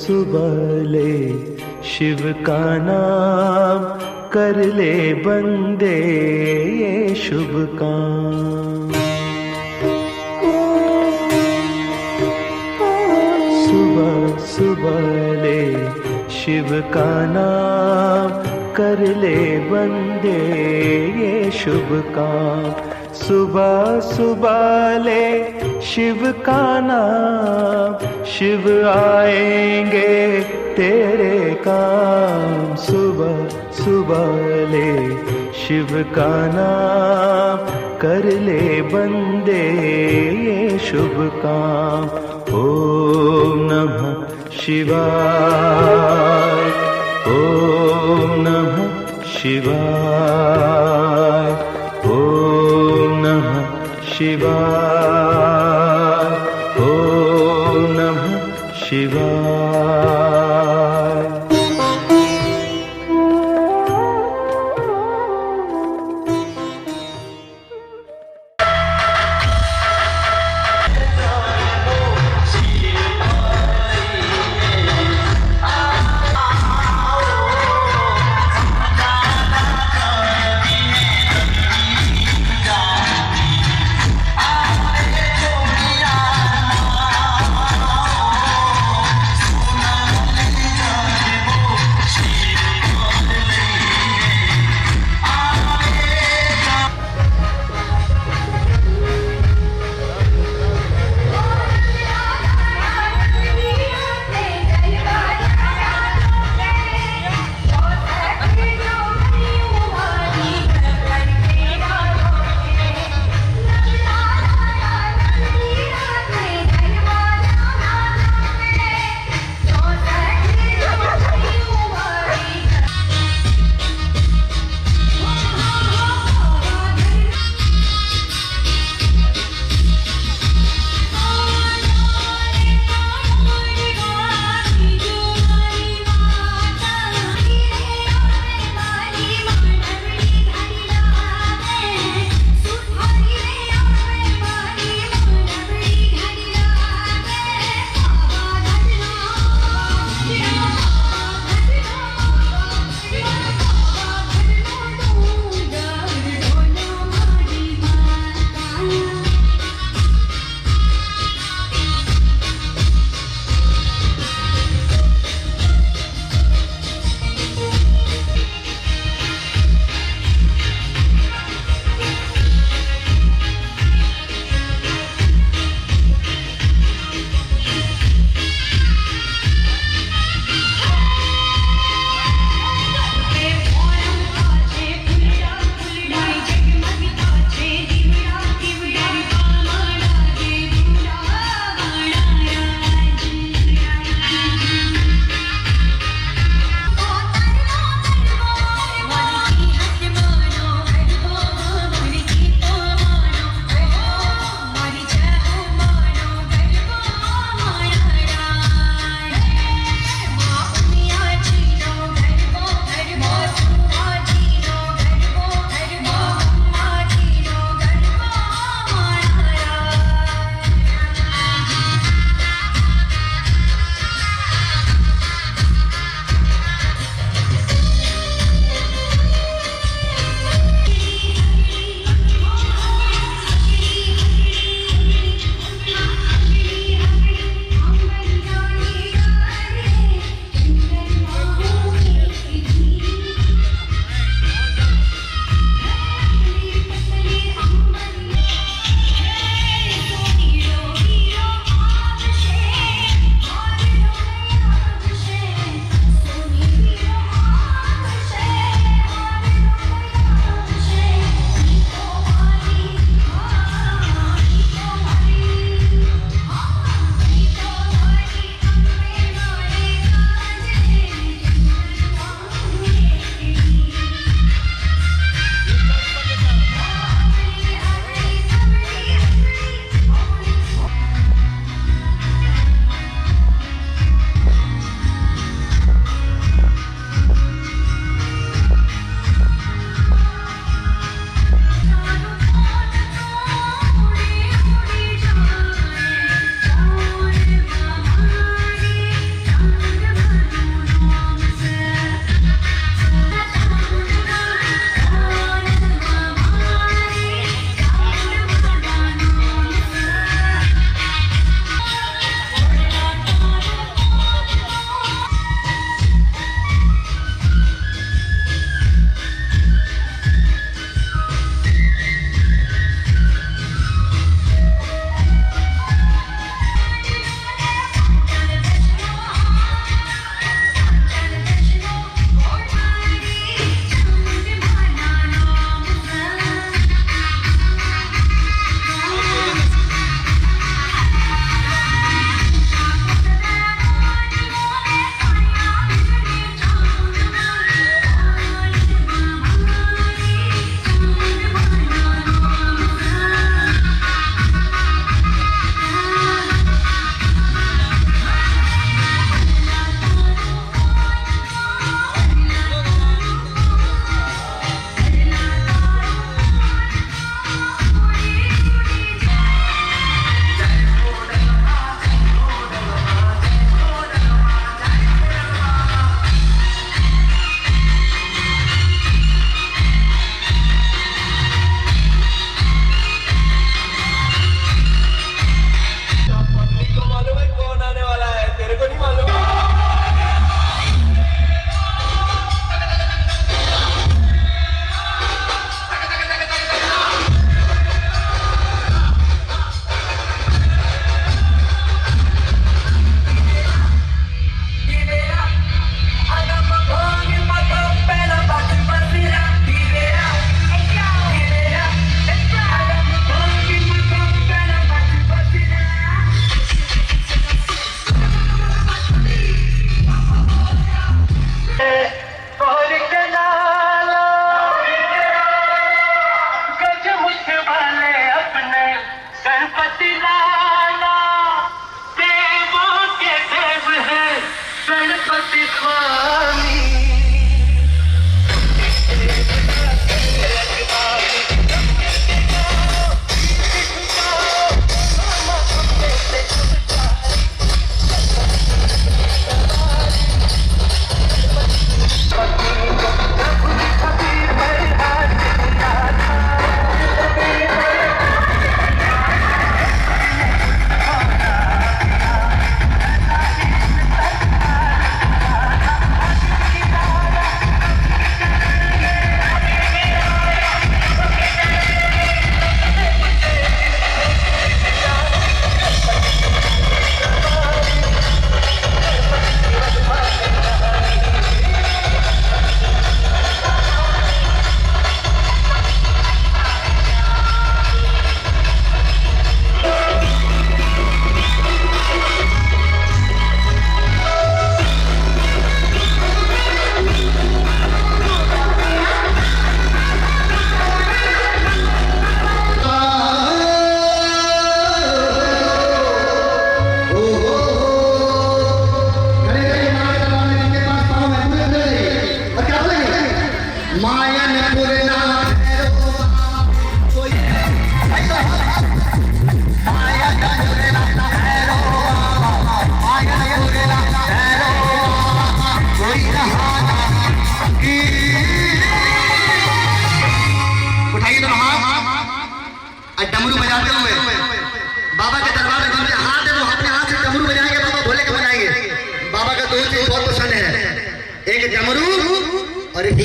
सुबह ले शिव का नाम, कर ले बंदे ये शुभ काम। सुबह सुबह ले शिव का नाम, कर ले बंदे ये शुभ काम। सुबह सुबह ले शिव का नाम, शिव आएंगे तेरे काम। सुबह सुबह ले शिव का नाम, कर ले बंदे ये शुभ काम। ओम नमः शिवाय, ओम नमः शिवाय, ओम नमः शिवाय, ओम नमः शिवाय। गौर के लाला गज मुख वाले अपने गणपति लाला देवों के देव है गणपति स्वामी डमरू बजाते हुए बाबा के दरबार में जिनके हाथ है वो अपने हाथ से डमरू बजाएंगे, बाबा भोले के बजाएंगे। बाबा का दो चीज बहुत पसंद है, एक डमरू और एक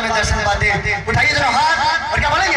दर्शन पाते। उठाइए जरा हाथ और क्या बोलेंगे?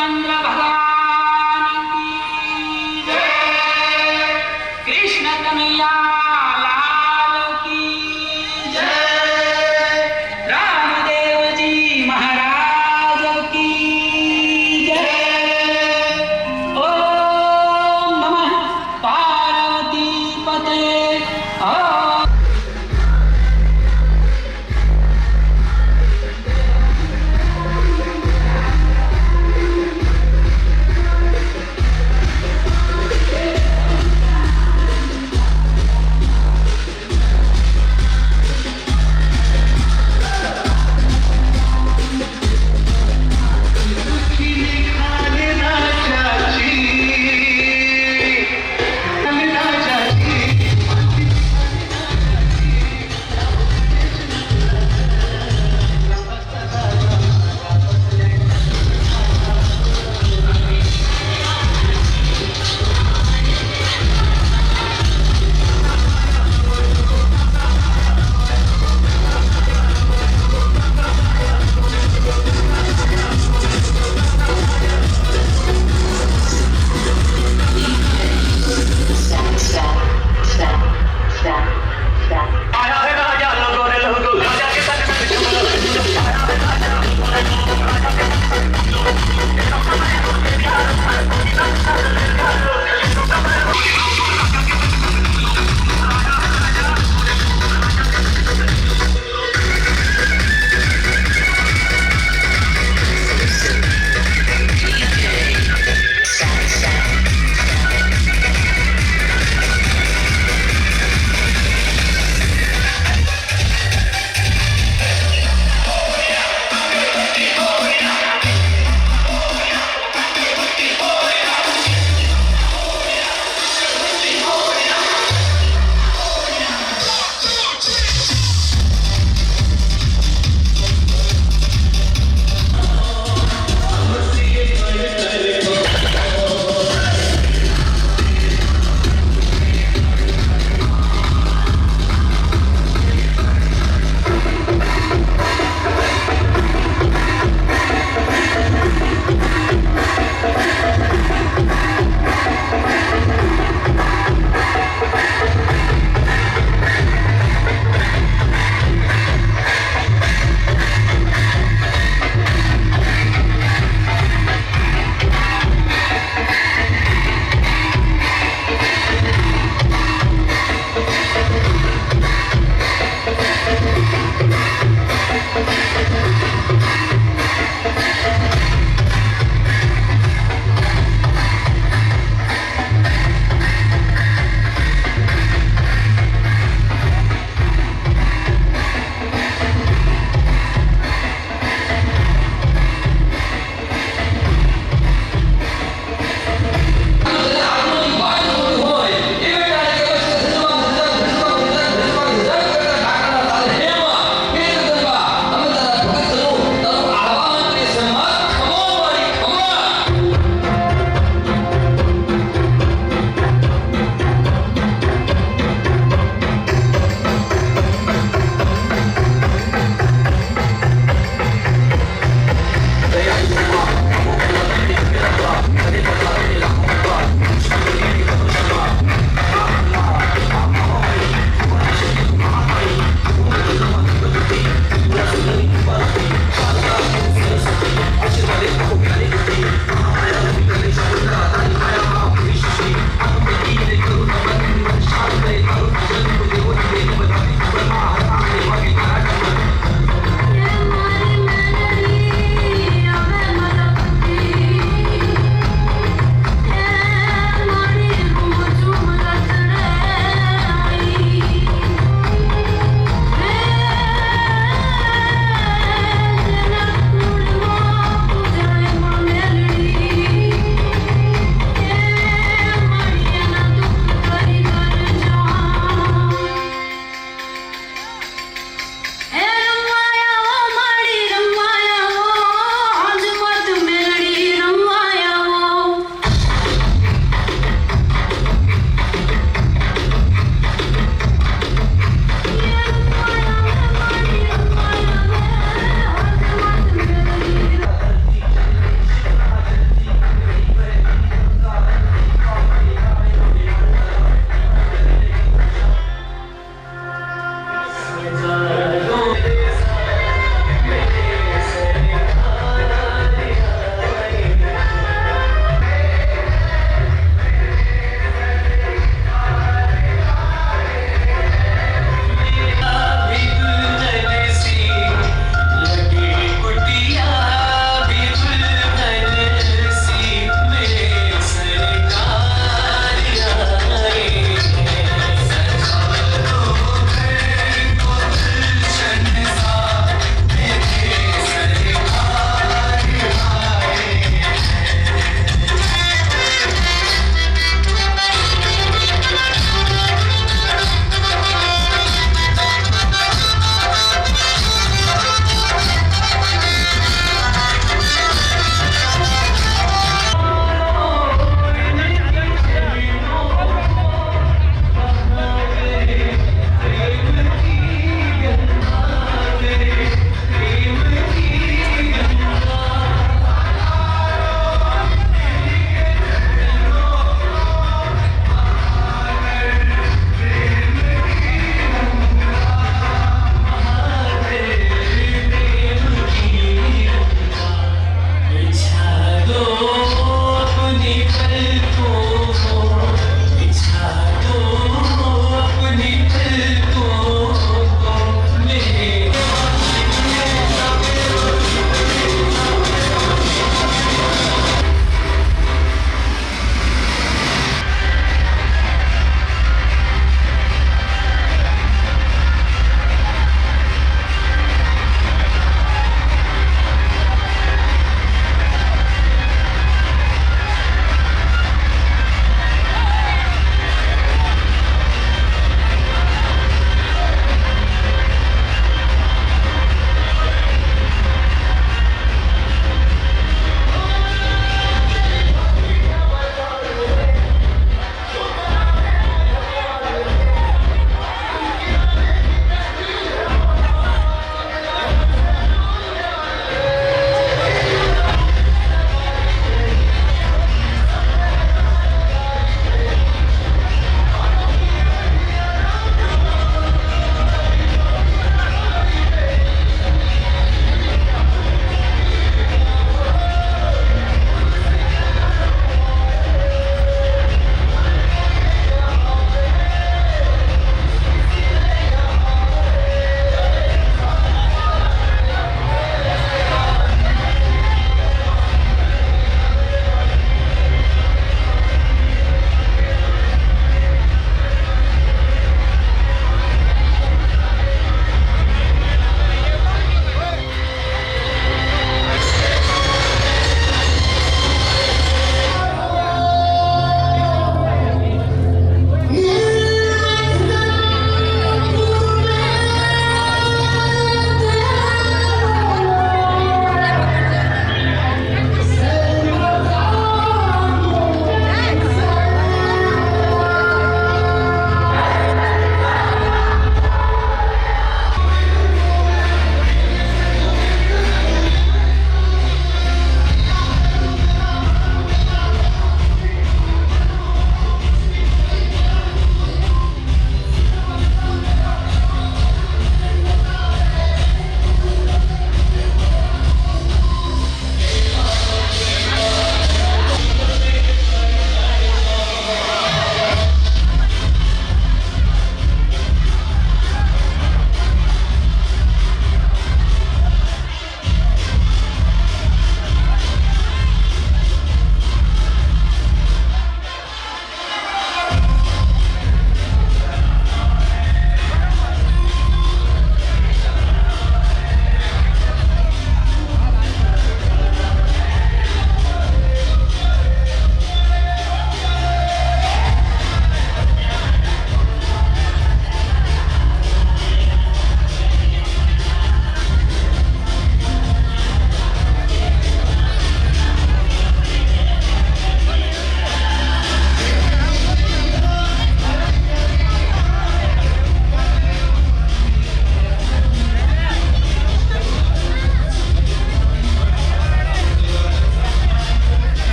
रामचंद्र भगवान की जय। कृष्ण कन्हैया लाल की जय। रामदेव जी महाराज की जय। ओम नमः पार्वती पते। ओम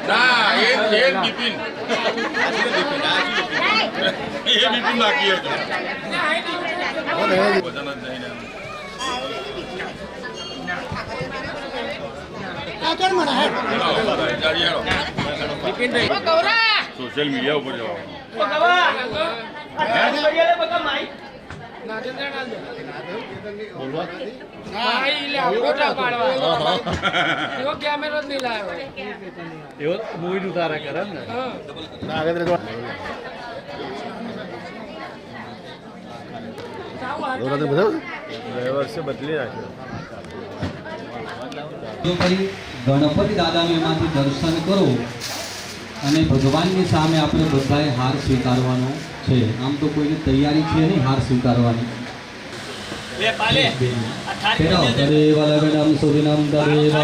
ના એ બિપિન એ બિપિન બાકી હતો વજન જ નહીં સોશિયલ મીડિયા ઉપર જવાનું ગણપતિ દાદાનું એમાંથી દર્શન કરો અને ભગવાનની સામે આપણે બધાએ હાર સ્વીકારવાનો છે. આમ તો કોઈની તૈયારી છે નહીં હાર સ્વીકારવાની. તદેવ લગ્નમ સુદિનમ તદેવ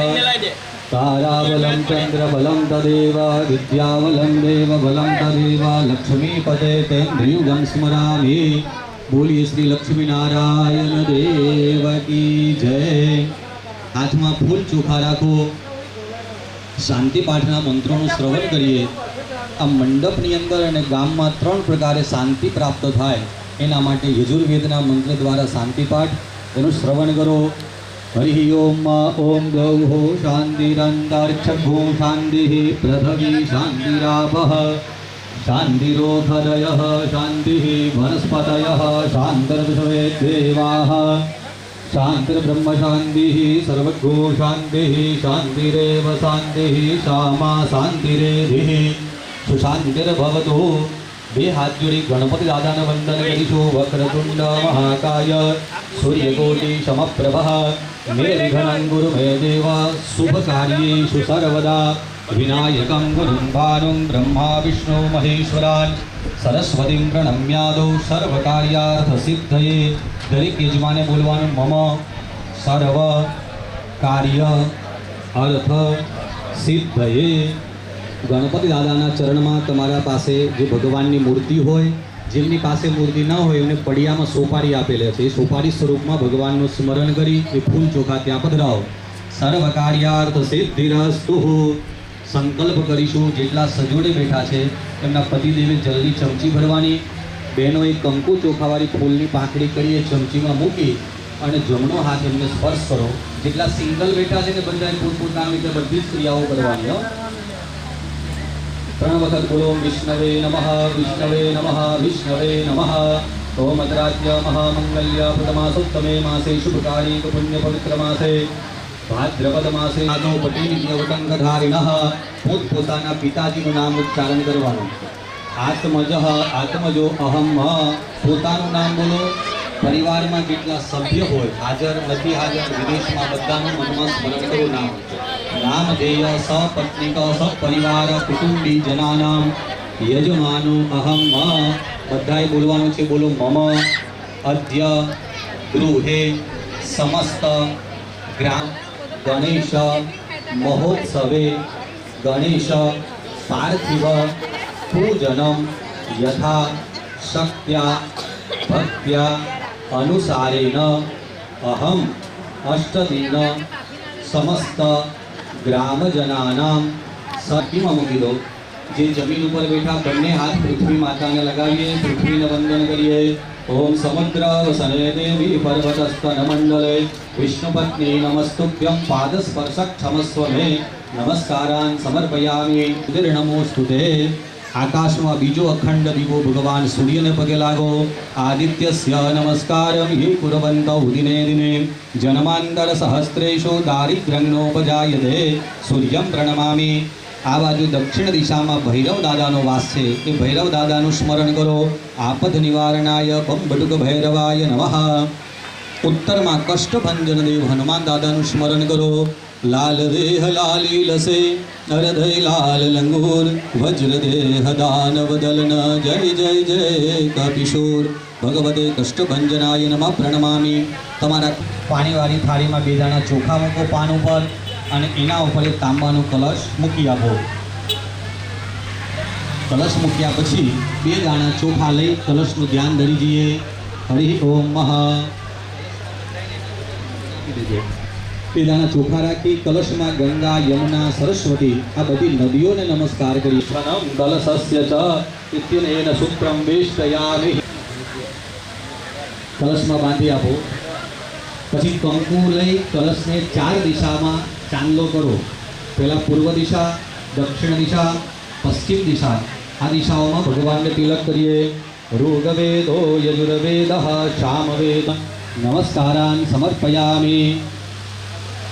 તારાબલમ ચંદ્રબલમ તદેવ વિદ્યાબલમ દેવબલમ તદેવ લક્ષ્મીપતે તેન્દ્રિયુગમ સ્મરામિ. બોલીએ શ્રી લક્ષ્મીનારાયણ દેવ કી જય. હાથમાં ફૂલ ચોખા રાખો. શાંતિ પાઠના મંત્રોનું શ્રવણ કરીએ. આ મંડપની અંદર અને ગામમાં 3 પ્રકારે શાંતિ પ્રાપ્ત થાય એના માટે યજુર્વેદના મંત્ર દ્વારા શાંતિ પાઠ એનું શ્રવણ કરો. હરિ ઓમ ઓમ ગૌ શાંતિરંતરિક્ષભૂ શાંતિ પૃથ્વી શાંતિરાપઃ શાંતિરોખદય શાંતિ વનસ્પતય શાંતિર્વિશ્વે દેવાઃ શાંતિર્બ્રહ્મ શાંતિ સર્વગો શાંતિ શાંતિરેવ શાંતિ સામા શાંતિરેધિ સુશાંતિર્ભવતુ. 2 હાથ જોડી ગણપતિ દાદાને વંદન કરીશું. વક્રતુંડ મહાકાય સૂર્યકોટિ સમપ્રભઃ નિર્વિઘ્नं ગુરુ મે દેવ શુભ કાર્યેષુ સર્વદા. વિનાયકં ગુરું ભાનું બ્રહ્મા વિષ્ણુ મહેશ્વરાન સરસ્વતીં પ્રણમ્યાદો સર્વ કાર્યાર્થ સિદ્ધયે. દરેક યજમાને બોલવાનું મમ સર્વ કાર્ય અર્થ સિદ્ધયે. ગણપતિ દાદાના ચરણમાં તમારા પાસે જે ભગવાનની મૂર્તિ હોય, જેમની પાસે મૂર્તિ ન હોય એમને પડિયામાં સોપારી આપેલા છે. એ સોપારી સ્વરૂપમાં ભગવાનનું સ્મરણ કરી એ ફૂલ ચોખા ત્યાં પધરાવો. સર્વ કાર્યાર્થ સિદ્ધિરસ્તુ. સંકલ્પ કરીશું. જેટલા સજોડે બેઠા છે એમના પતિદેવે જલ્દી ચમચી ભરવાની. બહેનો એક કંકુ ચોખાવાળી ફૂલની પાંખડી કરી એ ચમચીમાં મૂકી અને જમણો હાથ એમને સ્પર્શ કરો. જેટલા સિંગલ બેઠા છે ને બધાએ પોતપોતાની રીતે બધી જ ક્રિયાઓ કરવાની. 3 વખત બોલો. વિષ્ણવે નમઃ વિષ્ણવે નમઃ વિષ્ણવે નમઃ. સોમદ્રાજ્ય મહામંગલ્ય પ્રથમાસોત્તમે માસે શુભકારી પુણ્ય પવિત્ર માસે ભાદ્રપદ માસે આદો પટેલિયવટંગધારિણઃ. પોતપોતાના પિતાજીનું નામ ઉચ્ચારણ કરવાનું. આત્મજ આત્મજો અહમ. પોતાનું નામ બોલો. પરિવારમાં જેટલા સભ્ય હોય, હાજર નથી હાજર, વિદેશમાં બધાનું મનમાં સ્મરણ કરો નામ. નામ ધેય સપત્નિક સપરિવાર કુટુંબી જનાનામ યજમાનો અહમ. બધાએ બોલવાનું છે. બોલો. મમ અદ્ય ગૃહે સમસ્ત ગ્રામ ગણેશ મહોત્સવે ગણેશ પાર્થિવ પૂજનમ યથા શક્ત્યા ભક્ત્યા અનુસારેણ અહમ અષ્ટદિન સમસ્ત ગ્રામજનાનામ. સતીમાં મૂકી દો. જે જમીન ઉપર બેઠા બંને હાથ પૃથ્વી માતાને લગાવીએ. પૃથ્વીને વંદન કરીએ. ઓમ સમુદ્ર વસને દેવી પર્વતસ્તન મંડલે વિષ્ણુપત્ની નમસ્તુભ્યં પાદસ્પર્શક ક્ષમસ્વ મે. નમસ્કારાન સમર્પયામિ. નમોસ્તુતે. આકાશમાં બીજો અખંડ દીવો ભગવાન સૂર્યને પગે લાગો. આદિત્યસ્ય નમસ્કારમ યે કુર્વંતૌ દિને દિને જન્માંતર સહસ્ત્રેષુ દારિદ્ર્યનોપજાયતે સૂર્યમ પ્રણમામિ. આ બાજુ દક્ષિણ દિશામાં ભૈરવ દાદાનો વાસ છે. એ ભૈરવ દાદાનું સ્મરણ કરો. આપદ નિવારણાય બંબડુક ભૈરવાય નમઃ. ઉત્તરમાં કષ્ટભંજન દેવ હનુમાન દાદાનું સ્મરણ કરો. લાલ દેહ લાલી લસે હૃદય લાલ લંગૂર વજ્ર દેહ દાનવ દલન જય જય જય કપિશોર. ભગવતે કષ્ટભંજનાય નમઃ પ્રણમામિ. તમારા પાણીવાળી થાળીમાં 2 દાણા ચોખા મૂકો પાન ઉપર અને એના ઉપર એક તાંબાનો કલશ મૂકી આપો. કલશ મૂક્યા પછી 2 દાણા ચોખા લઈ કલશનું ધ્યાન ધરી જઈએ. હરિ ઓમ મહ. પેલાના ચોખા રાખી કલશમાં ગંગા યમુના સરસ્વતી આ બધી નદીઓને નમસ્કાર કરી કલશસ્ય ચ ઇત્યનેન સૂત્રમ વેષ્ટયામિ કલશમાં બાંધી આપો. પછી કંકુ લઈ કલશને 4 દિશામાં ચાંદલો કરો. પહેલા પૂર્વ દિશા, દક્ષિણ દિશા, પશ્ચિમ દિશા આ દિશાઓમાં ભગવાનને તિલક કરીએ. ઋગ્વેદો યજુર્વેદ સામવેદ નમસ્કારાન સમર્પયામિ.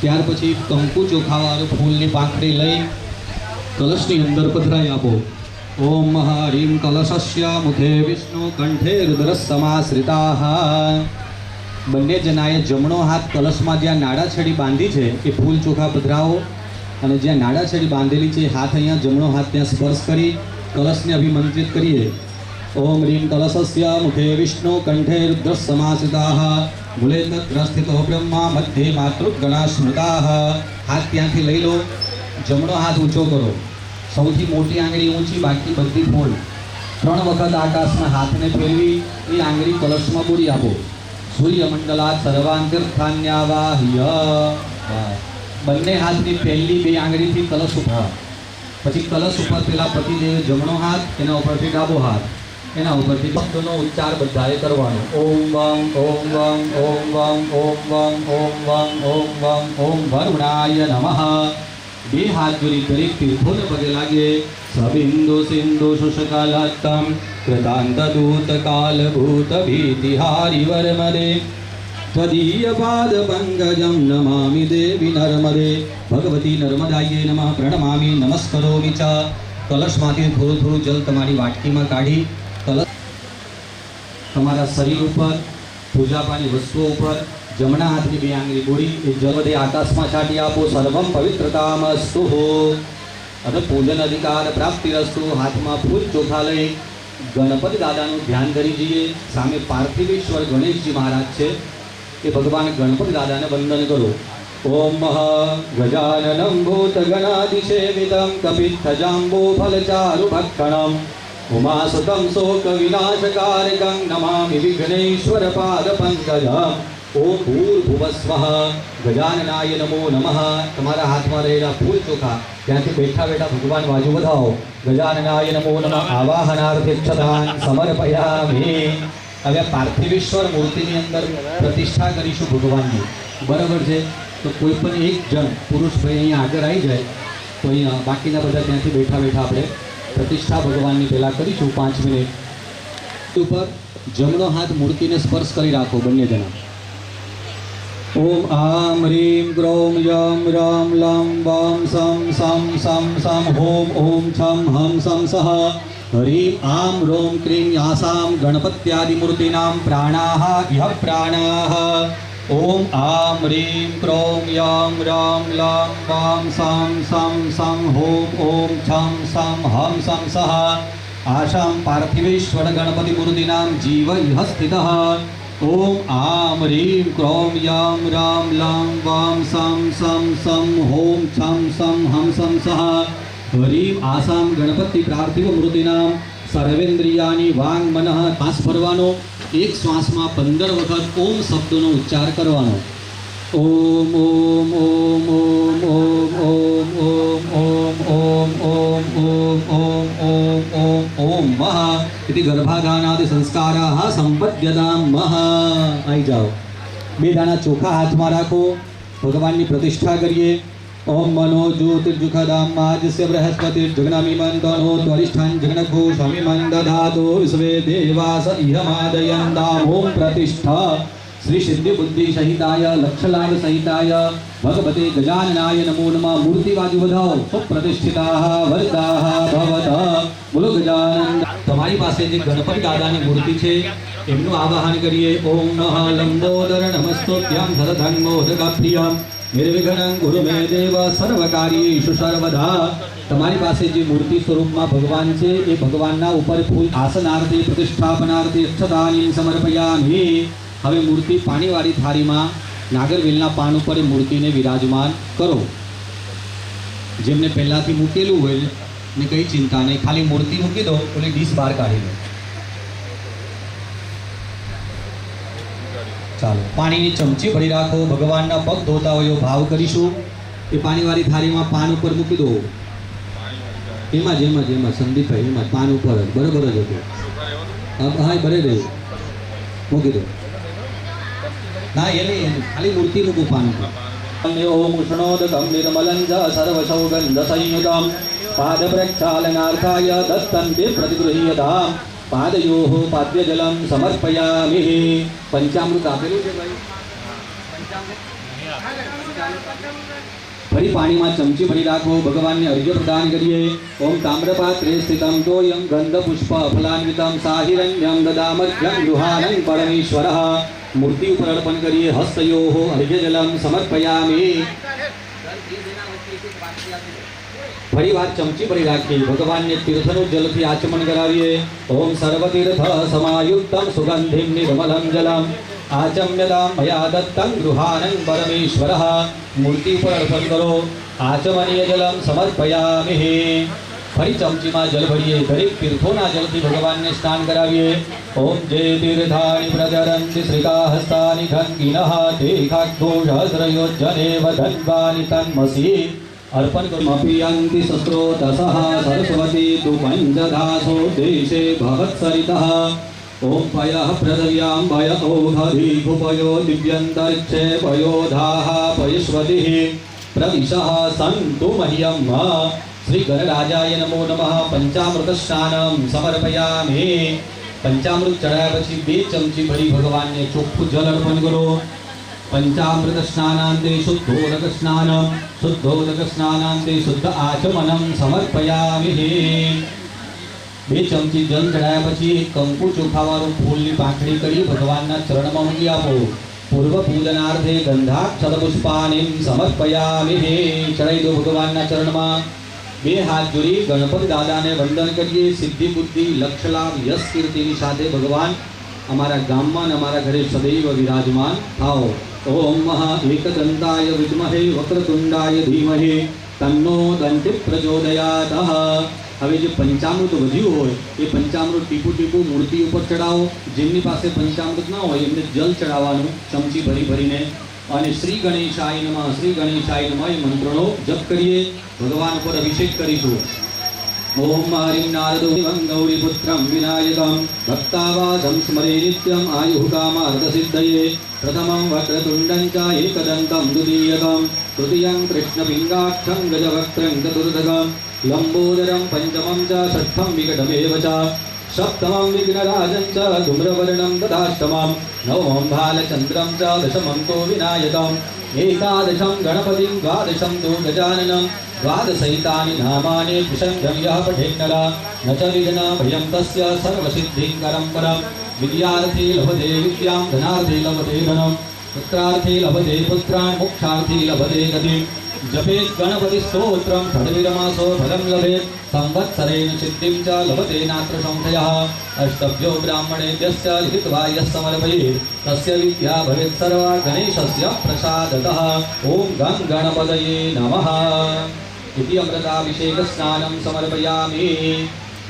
ત્યાર પછી કંકુ ચોખાવાળું ફૂલની પાંખડી લઈ કલશની અંદર પધરાઈ આપો. ઓમ હરીમ કલશસ્ય મુખે વિષ્ણુ કંઠે રુદ્ર સમાશ્રિતાઃ. બંને જનાએ જમણો હાથ કલશમાં જ્યાં નાડાછડી બાંધી છે એ ફૂલ ચોખા પધરાવો અને જ્યાં નાડાછડી બાંધેલી છે હાથ અહીંયા જમણો હાથ ત્યાં સ્પર્શ કરી કલશને અભિમંત્રિત કરીએ. ઓમ રીમ કલશસ્ય મુખે વિષ્ણુ કંઠે રુદ્ર સમાશ્રિતાઃ મૂલે તત્રસ્થિતો બ્રહ્મા મધ્યે માતૃગણા સ્મૃતાઃ. હાથ ત્યાંથી લઈ લો, જમણો હાથ ઊંચો કરો, સૌથી મોટી આંગળી ઊંચી, બાકી બધી ફોડ. 3 વખત આકાશમાં હાથને ફેરવી એ આંગળી કલશમાં બોરી આપો. સૂર્યમંડલાત સર્વાંતીર્થાન્યાવાહ્ય. બંને હાથની પહેલી 2 આંગળીથી કલશ ઉભા. પછી કલશ ઉપર પેલા પતિદેવ જમણો હાથ, એના ઉપરથી ડાબો હાથ, એના ઉપરથી શબ્દનો ઉચ્ચાર બધાએ કરવાનો. ઓમ વમ ઓમ વમ ઓમ વમ ઓમ વમ ઓમ વમ ઓમ વમ ઓમ વરુણાય નમઃ. 2 હાથ જોડી દરેક તીર્થોને પગે લાગે. સબિંદુ સિંધુ શુષ્કલતમ કૃતાંત દૂત કાલ ભૂત ભીતિહારી વર્મદે ત્વદીય પાદ પંકજમ નમામિ દેવી નર્મદે. ભગવતી નર્મદાયે નમઃ પ્રણમામિ નમસ્કરોમિ ચ. કલશમાંથી થોડું થોડું જલ તમારી વાટકીમાં કાઢી કલશ તમારા શરીર ઉપર, પૂજાપાની વસ્તુઓ ઉપર જમણા હાથની 2 આંગળી બોળી એ જલ વડે આકાશમાં છાંટી આપો. સર્વમ પવિત્રતામસ્તુ. હવે પૂજન અધિકાર પ્રાપ્તિરસ્તુ. હાથમાં ફૂલ ચોખા લઈ ગણપતિ દાદાનું ધ્યાન ધરી જઈએ. સામે પાર્થિવેશ્વર ગણેશજી મહારાજ છે એ ભગવાન ગણપતિ દાદાને વંદન કરો. ઓમ ગજાનનમ ભૂતગણાધિસેવિતમ કપિત્થજાંબો ફલચારુ ભક્ષણમ ઉમાસુતમ શોક વિનાશકારકં નમામિ વિઘ્નેશ્વર પાદ પંકજમ. ઓમ ભૂર્ભુવસ્વઃ ગજાનનાય નમો નમઃ. તમારા હાથમાં રહેલા ફૂલ ચોખા ત્યાંથી બેઠા બેઠા ભગવાન બાજુ વધાવો. ગજાનનાય નમો નમઃ આવાહનાર્થે ક્ષતાન સમર્પયામિ. હવે પાર્થિવેશ્વર મૂર્તિની અંદર પ્રતિષ્ઠા કરીશું ભગવાનની. બરાબર છે? તો કોઈ પણ એક જણ પુરુષ ભાઈ અહીંયા આગળ આવી જાય તો અહીંયા બાકીના બધા ત્યાંથી બેઠા બેઠા આપણે પ્રતિષ્ઠા ભગવાનની પહેલાં કરીશું 5 મિનિટ. ઉપર જમણો હાથ મૂર્તિને સ્પર્શ કરી રાખો બંને જણા. ઓમ આમ રીમ ગ્રોમ યમ રમ લમ વમ સમ સમ સમ સમ હોમ ઓમ છમ હમ સમ સહ. હરીમ આમ રોમ ક્રીમ યાસામ ગણપત્યાદિમૂર્તિનામ પ્રાણાઃ ઇહ પ્રાણાઃ. ઓમ આમ રીમ ક્રોમ યમ રમ લમ વમ સમ સમ સમ હોમ ઓમ છમ સમ હમ સમ સહ. આશામ પાર્થિવેશ્વર ગણપતિ મૂર્તિનામ જીવ ઇહ સ્થિતઃ. ઓમ આમ રીમ ક્રોમ યમ રમ લમ વમ સમ સમ સમ હોમ છમ સમ હમ સમ સહ. હરીમ આસામ ગણપતિ પાર્થિવ મૂર્તિનામ સર્વેન્દ્રિયાની વાંગ મનઃ. શ્વાસ ભરવાનો, એક શ્વાસમાં 15 વખત ઓમ શબ્દનો ઉચ્ચાર કરવાનો. ઓમ ઓમ ઓમ ઓમ ઓમ ઓમ ઓમ ઓમ ઓમ ઓમ ઓમ ઓમ ઓમ ઓમ મહ इति ગર્ભાધાનાદિ સંસ્કારાઃ સંપદ્યતામ મહ. આવી જાઓ. 2 દાણા ચોખા હાથમાં રાખો. ભગવાનની પ્રતિષ્ઠા કરીએ. ઓમ મનો જ્યોતિર્જુખદામ આજસ્ય બૃહસ્પતિર્જગનમિમંતનો ત્વરિષ્ઠં જગનઘો સ્વામિમં દધાતો વિશ્વે દેવાસ ઇહમાદયંતામ. ઓમ પ્રતિષ્ઠા શ્રી સિદ્ધિ બુદ્ધિ સહિતાય લક્ષલાભ સહિતાય ભગવતે ગજાનનાય નમો નમઃ. મૂર્તિ બાજુ વધાવો. સુપ્રતિષ્ઠિતાઃ વરદાઃ ભવત. બોલો ગજાનન. તમારી પાસે જે ગણપતિ દાદાની મૂર્તિ છે એમનું આવાહન કરીએ. ઓમ નઃ લંબોદર નમસ્તોભ્યં સદધં મોદકપ્રિયં નિર્વિઘ્नं ગુરુ મે દેવ સર્વકાર્યેષુ સર્વદા. તમારી પાસે જે મૂર્તિ સ્વરૂપમાં ભગવાન છે એ ભગવાનના ઉપર ફૂલ આસનાર્થે પ્રતિષ્ઠાપનાર્થે અક્ષતાની સમર્પયામિ. હવે મૂર્તિ પાણીવાળી થાળીમાં નાગરવેલના પાન ઉપર મૂર્તિને વિરાજમાન કરો. જેમને પહેલાંથી મૂકેલું હોય ને કંઈ ચિંતા નહીં, ખાલી મૂર્તિ મૂકી દો, ઓલી ડીશ બહાર કાઢી લો. ચાલો પાણીની ચમચી ભરી રાખો. ભગવાનના પગ ધોતા હોય એવો ભાવ કરીશું. એ પાણીવાળી થાળીમાં પાન ઉપર મૂકી દો. એમાં જ સંદીપભાઈ એમાં પાન ઉપર જ બરોબર જ હતું. હા એ બરે રહ્યું મૂકી દો. ના એને ખાલી મૂર્તિ મૂકું પાન ઉપર. ઓમ ઉષ્ણોદકમ નિર્મલં ચ સર્વસૌગંધ સંયુતમ પાદ પ્રક્ષાલનાર્થાય દત્તંતે પ્રતિગૃહ્યતામ પાદયોઃ પાદ્યજલમ સમર્પયામિ. પંચામૃત આપેલું છે ભાઈ. ફરી પાણીમાં ચમચી ભરી રાખો. ભગવાનને અર્ઘ્ય પ્રદાન કરીએ. ઓમ તામ્રપાત્રે સ્થિતમ તોયમ ગંધ પુષ્પ ફલાન્વિતમ સાહિરણ્યમ દદામર્ઘ્યમ ગૃહાનં પરમેશ્વરઃ. મૂર્તિ ઉપર અર્પણ કરીએ. હસ્તયોઃ અર્ઘ્યજલમ સમર્પયામિ. ફરી વાર ચમચી ભરી રાખી. ભગવાનને તીર્થનું જલથી આચમન કરાવીએ. ઓમ સર્વતીર્થ સમાયુક્તમ સુગંધિમ નિર્મલમ જલમ આચમ્યતામ મયા દત્તં ગૃહાનં પરમેશ્વરઃ. મૂર્તિ ઉપર અર્પણ કરો. આચમનીય જલમ સમર્પયામિ. ફરી ચમચીમાં જલ ભરીએ. દરેક તીર્થોના જલથી ભગવાનને સ્નાન કરાવીએ. ઓમ જે તીર્થાની પ્રચરંતિ શ્રીકાહસ્તાની ખંગિનઃ તે ખાક્ષોષહસ્રયોજ્જને વધન્વાનિ તન્મસી. અર્પણ કરો. અપિયંતિ સસ્ત્રોતસઃ સરસ્વતી તુ પંચધાસો દેશે ભવત્સરિતઃ. ઓમ પયઃ પૃથવ્યામ ભય ઓઘધિભુપયો દિવ્યંતરિક્ષે પયોધાઃ પયસ્વતિઃ પ્રવિશઃ સંતુ મહ્યમ. શ્રી ગણરાજાય નમો નમઃ. પંચામૃત સ્નાનમ સમર્પયામિ. પંચામૃત ચડાયા પછી 2 ચમચી ભરી ભગવાનને ચોખ્ખું જલ અર્પણ કરો. પંચામૃત સ્નાનાંતે શુદ્ધોદક સ્નાનમ શુદ્ધોદક સ્નાનાંતે શુદ્ધ આચમનમ સમર્પયામિ. 2 ચમચી જલ ચડાયા પછી એક કંકુ ચોખાવાળું ફૂલની પાંખડી કરી ભગવાનના ચરણમાં મૂકી આપો. પૂર્વ પૂજનાર્થે ગંધાક્ષર પુષ્પાનિમ સમર્પયામિ. ચડાવી દો ભગવાનના ચરણમાં. 2 હાથ જોડી ગણપતિ દાદાને વંદન કરીએ. સિદ્ધિ બુદ્ધિ લક્ષ લાભ યશ કીર્તિની સાથે ભગવાન અમારા ગામમાં અને અમારા ઘરે સદૈવ વિરાજમાન થાઓ. ઓમ મહા એકદંતાય વિદ્મહે વક્રતુંડાય ધીમહિ તન્નો દંતિ પ્રચોદયાત. હવે જે પંચામૃત વધ્યું હોય એ પંચામૃત ટીપું ટીપું મૂર્તિ ઉપર ચડાવો. જેમની પાસે પંચામૃત ના હોય એમને જલ ચડાવવાનું ચમચી ભરી ભરીને. અને શ્રી ગણેશાય નમઃ શ્રી ગણેશાય નમઃ એ મંત્રનો જપ કરીએ. ભગવાન ઉપર અભિષેક કરીશું. ઓમ હરિં નારદો ગૌરીપુત્રમ વિનાયકમ ભક્તાવાસમ સ્મરે નિત્યમ આયુઃ કામાર્થસિદ્ધયે. પ્રથમં વક્રતુંડં ચ એકદંતં દ્વિતીયકં તૃતીયં કૃષ્ણપિંગાક્ષં ગજવક્त्रं ચતુર્થકં લંબોદરં પંચમં ચ ષષ્ઠં વિકટમેવ ચ સપ્તમં વિઘ્નરાજં ચ ધૂમ્રવર્ણં તથાષ્ટમં નવમં ભાલચંદ્રં ચ દશમં તો વિનાયકં એકાદશં ગણપતિં દ્વાદશં તો ગજાનनं દ્વાદશૈતાनि નામાनि વિસંધ્યં યઃ પઠેન્નરः ન ચ વિઘ્ન ભયં તસ્ય સર્વસિદ્ધિંકરં પરમ. વિદ્યાર્થી લભતે વિદ્યાં ધનાર્થી લભતે ધનમ પુત્રાર્થી લભતે પુત્રાन् મોક્ષાર્થી લભતે ગતિમ. જપેત ગણપતિ સ્તોત્રમ ષડવિરમાસો ફલમ લભેત સંવત્સરેણ સિદ્ધિં ચ લભતે નાત્ર સંશયઃ. અષ્ટભ્યો બ્રાહ્મણેભ્યશ્ચ લિખિત્વા યः સમર્પયેત તસ્ય વિદ્યા ભવેત સર્વા ગણેશસ્ય પ્રસાદતઃ. ઓમ ગં ગણપતયે નમઃ. ઇતિ અમૃતાભિષેક સ્નાનમ સમર્પયામિ.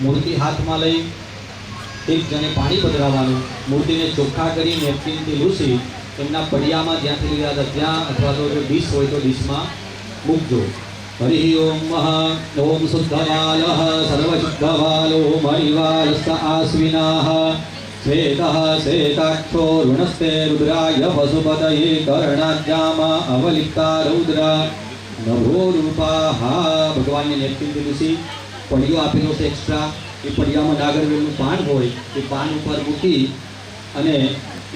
મૂર્તિ હાથમાં લઈ એક જણે પાણી પધરાવવાનું. મૂર્તિને ચોખ્ખા કરી નેપકિનથી લૂછી એમના પડિયામાં જ્યાંથી લીધા હતા ત્યાં અથવા તો જો ડીશ હોય તો ડીશમાં મૂકજો. હરિ ઓમ મહ ઓમ શુદ્ધવાલઃ સર્વશુદ્ધવાલો મણિવાલસ્ત આશ્વિનાઃ શ્વેતઃ શ્વેતાક્ષો ઋણસ્તે રુદ્રાય પશુપતયે કર્ણાદ્યામા અવલિપ્તા રૌદ્ર નભો રૂપાઃ. ભગવાનને નેપકિનથી લૂછી પડિયો આપેલો છે એક્સ્ટ્રા. એ પડિયામાં નાગરવેલનું પાન હોય એ પાન ઉપર મૂકી અને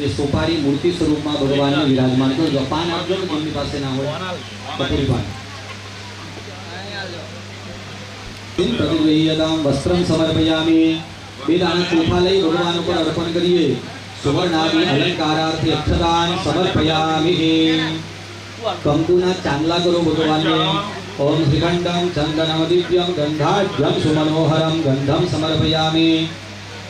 એ સોપારી મૂર્તિ સ્વરૂપમાં ભગવાનને વિરાજમાન કરજો. પાન આપજો ને કોઈની પાસે ના હોય કપૂરી પાન. પ્રતિગૃહ્યતામ વસ્ત્રમ સમર્પયામિ. 2 દાણા ચોખા લઈ ભગવાન ઉપર અર્પણ કરીએ. સુવર્ણાદિ અલંકારાર્થી અક્ષતાન સમર્પયામિ. કંકુના ચાંદલા કરો ભગવાનને. ઓમ શ્રીખંડમ ચંદનમ દિવ્યમ ગંધાઢ્યમ સુમનોહરમ ગંધમ સમર્પયામિ.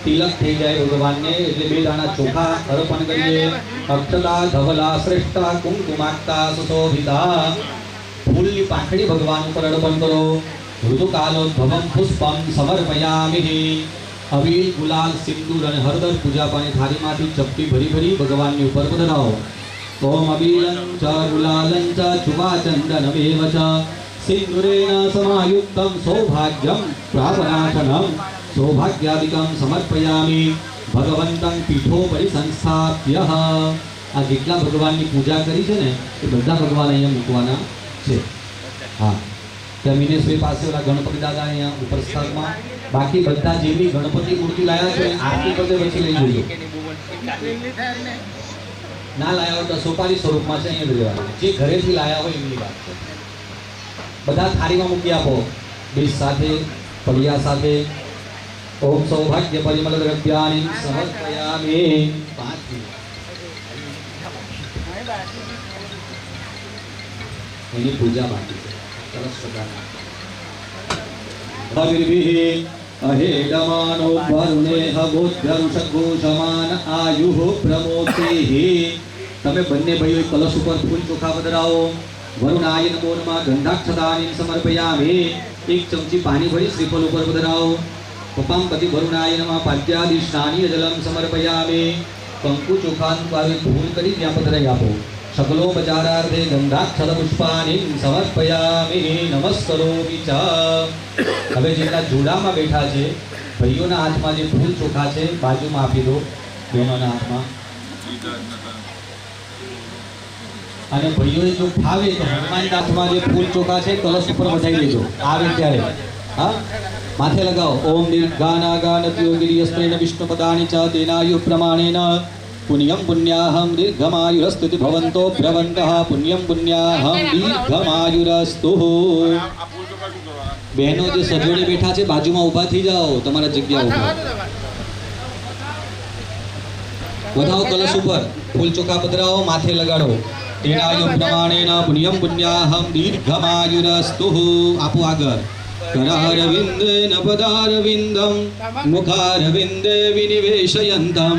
તિલક થઈ જાય ભગવાનને એટલે 2 દાણા ચોખા અર્પણ કરીએ. અક્ષતા ધવલા શ્રેષ્ઠા કુમકુમાક્તા સુશોભિતા. ફૂલની પાંખડી ભગવાન ઉપર અર્પણ કરો. ઋતુકાલોદ્ભવમ પુષ્પમ સમર્પયામિ. અબીલ ગુલાલ સિંદૂર અને હળદર પૂજા પાણી થાળીમાંથી ચપટી ભરી ભરી ભગવાનની ઉપર પધરાવો. ઓમ અબીલં ચ ગુલાલં ચ ચુવાચંદનમેવ ચ સિંદૂરેણ સમાયુક્તં સૌભાગ્યં પ્રાપનાશનં સૌભાગ્યાદિકં સમર્પયામિ ભગવંतं પીઠોપરિ સંસ્થાપ્ય. આ જેટલા ભગવાનની પૂજા કરી છે ને એ બધા ભગવાન અહીંયા મૂકવાના છે. હા, ત્યાં મિનેશભાઈ પાસે ઓલા ગણપતિ દાદા અહીંયા ઉપર સ્થાનમાં, બાકી બધા જે બી ગણપતિ મૂર્તિ લાયા છે આરતી કરતે પછી લઈ જોઈએ. ના લાયા હોય તો સોપારી સ્વરૂપમાં છે, અહીંયા લઈ લેવાનું. જે ઘરેથી લાયા હોય એમની વાત છે. બધા થાળીમાં મૂકી આપો, ડીશ સાથે, પડિયા સાથે. ઓમ સૌભાગ્ય પરિમલ દ્રવ્યાની સમર્પયામિ. 5 મિનિટ એની પૂજા બાકી છે. સરસ પ્રકારના અહેડમાનો વરુણેહ ગોધ્યરુષઘોષમાન આયુઃ પ્રમોતિઃ. તમે બંને ભાઈઓ કલશ ઉપર ફૂલ ચોખા પધરાવો. વરુણાય નમો નમઃ ગંધાક્ષતાની સમર્પયામિ. 1 ચમચી પાણી ભરી શ્રીફળ ઉપર પધરાવો. પપાંપતિ વરુણાય નમઃ પાદ્યાદિ સ્નાનીય જલમ સમર્પયામિ. કંકુ ચોખાનું આવી ફૂલ કરી ત્યાં પધરાઈ આપો. સકલોપચારાર્થે ગંધાક્ષત પુષ્પાની સમર્પયામિ. નમસ્કરોમિ ચ. હવે જેટલા જોડામાં બેઠા છે ભાઈઓના હાથમાં જે ફૂલ ચોખા છે બાજુમાં આપી દો બહેનોના હાથમાં. અને ભાઈઓએ જો ફાવે તો હનુમાનના હાથમાં જે ફૂલ ચોખા છે કલશ ઉપર વધારી દેજો આવે ત્યારે. હા, માથે લગાવો. ઓમ દીર્ઘાનાગાનત્યોગિરિયસ્ત્રેણ વિષ્ણુપદાની ચ તેનાયુ પ્રમાણેન પુણ્યમ પુણ્યાહમ દીર્ઘમાયુરસ્તુતિ ભવંતો ભ્રવંતઃ. પુણ્યમ પુણ્યાહમ દીર્ઘમાયુરસ્તુ. બહેનો જે સજોડી બેઠા છે બાજુમાં ઊભા થઈ જાઓ તમારા જગ્યા ઉપર. વધાવો કલશ ઉપર ફૂલ ચોખા પધરાવો, માથે લગાડો. તેનાયુ પ્રમાણેન પુણ્યમ પુણ્યાહમ દીર્ઘમાયુરસ્તુ. આપો આગળ. કરરવિંદેન પદારવિંદમ મુખારવિંદે વિનિવેશયંતમ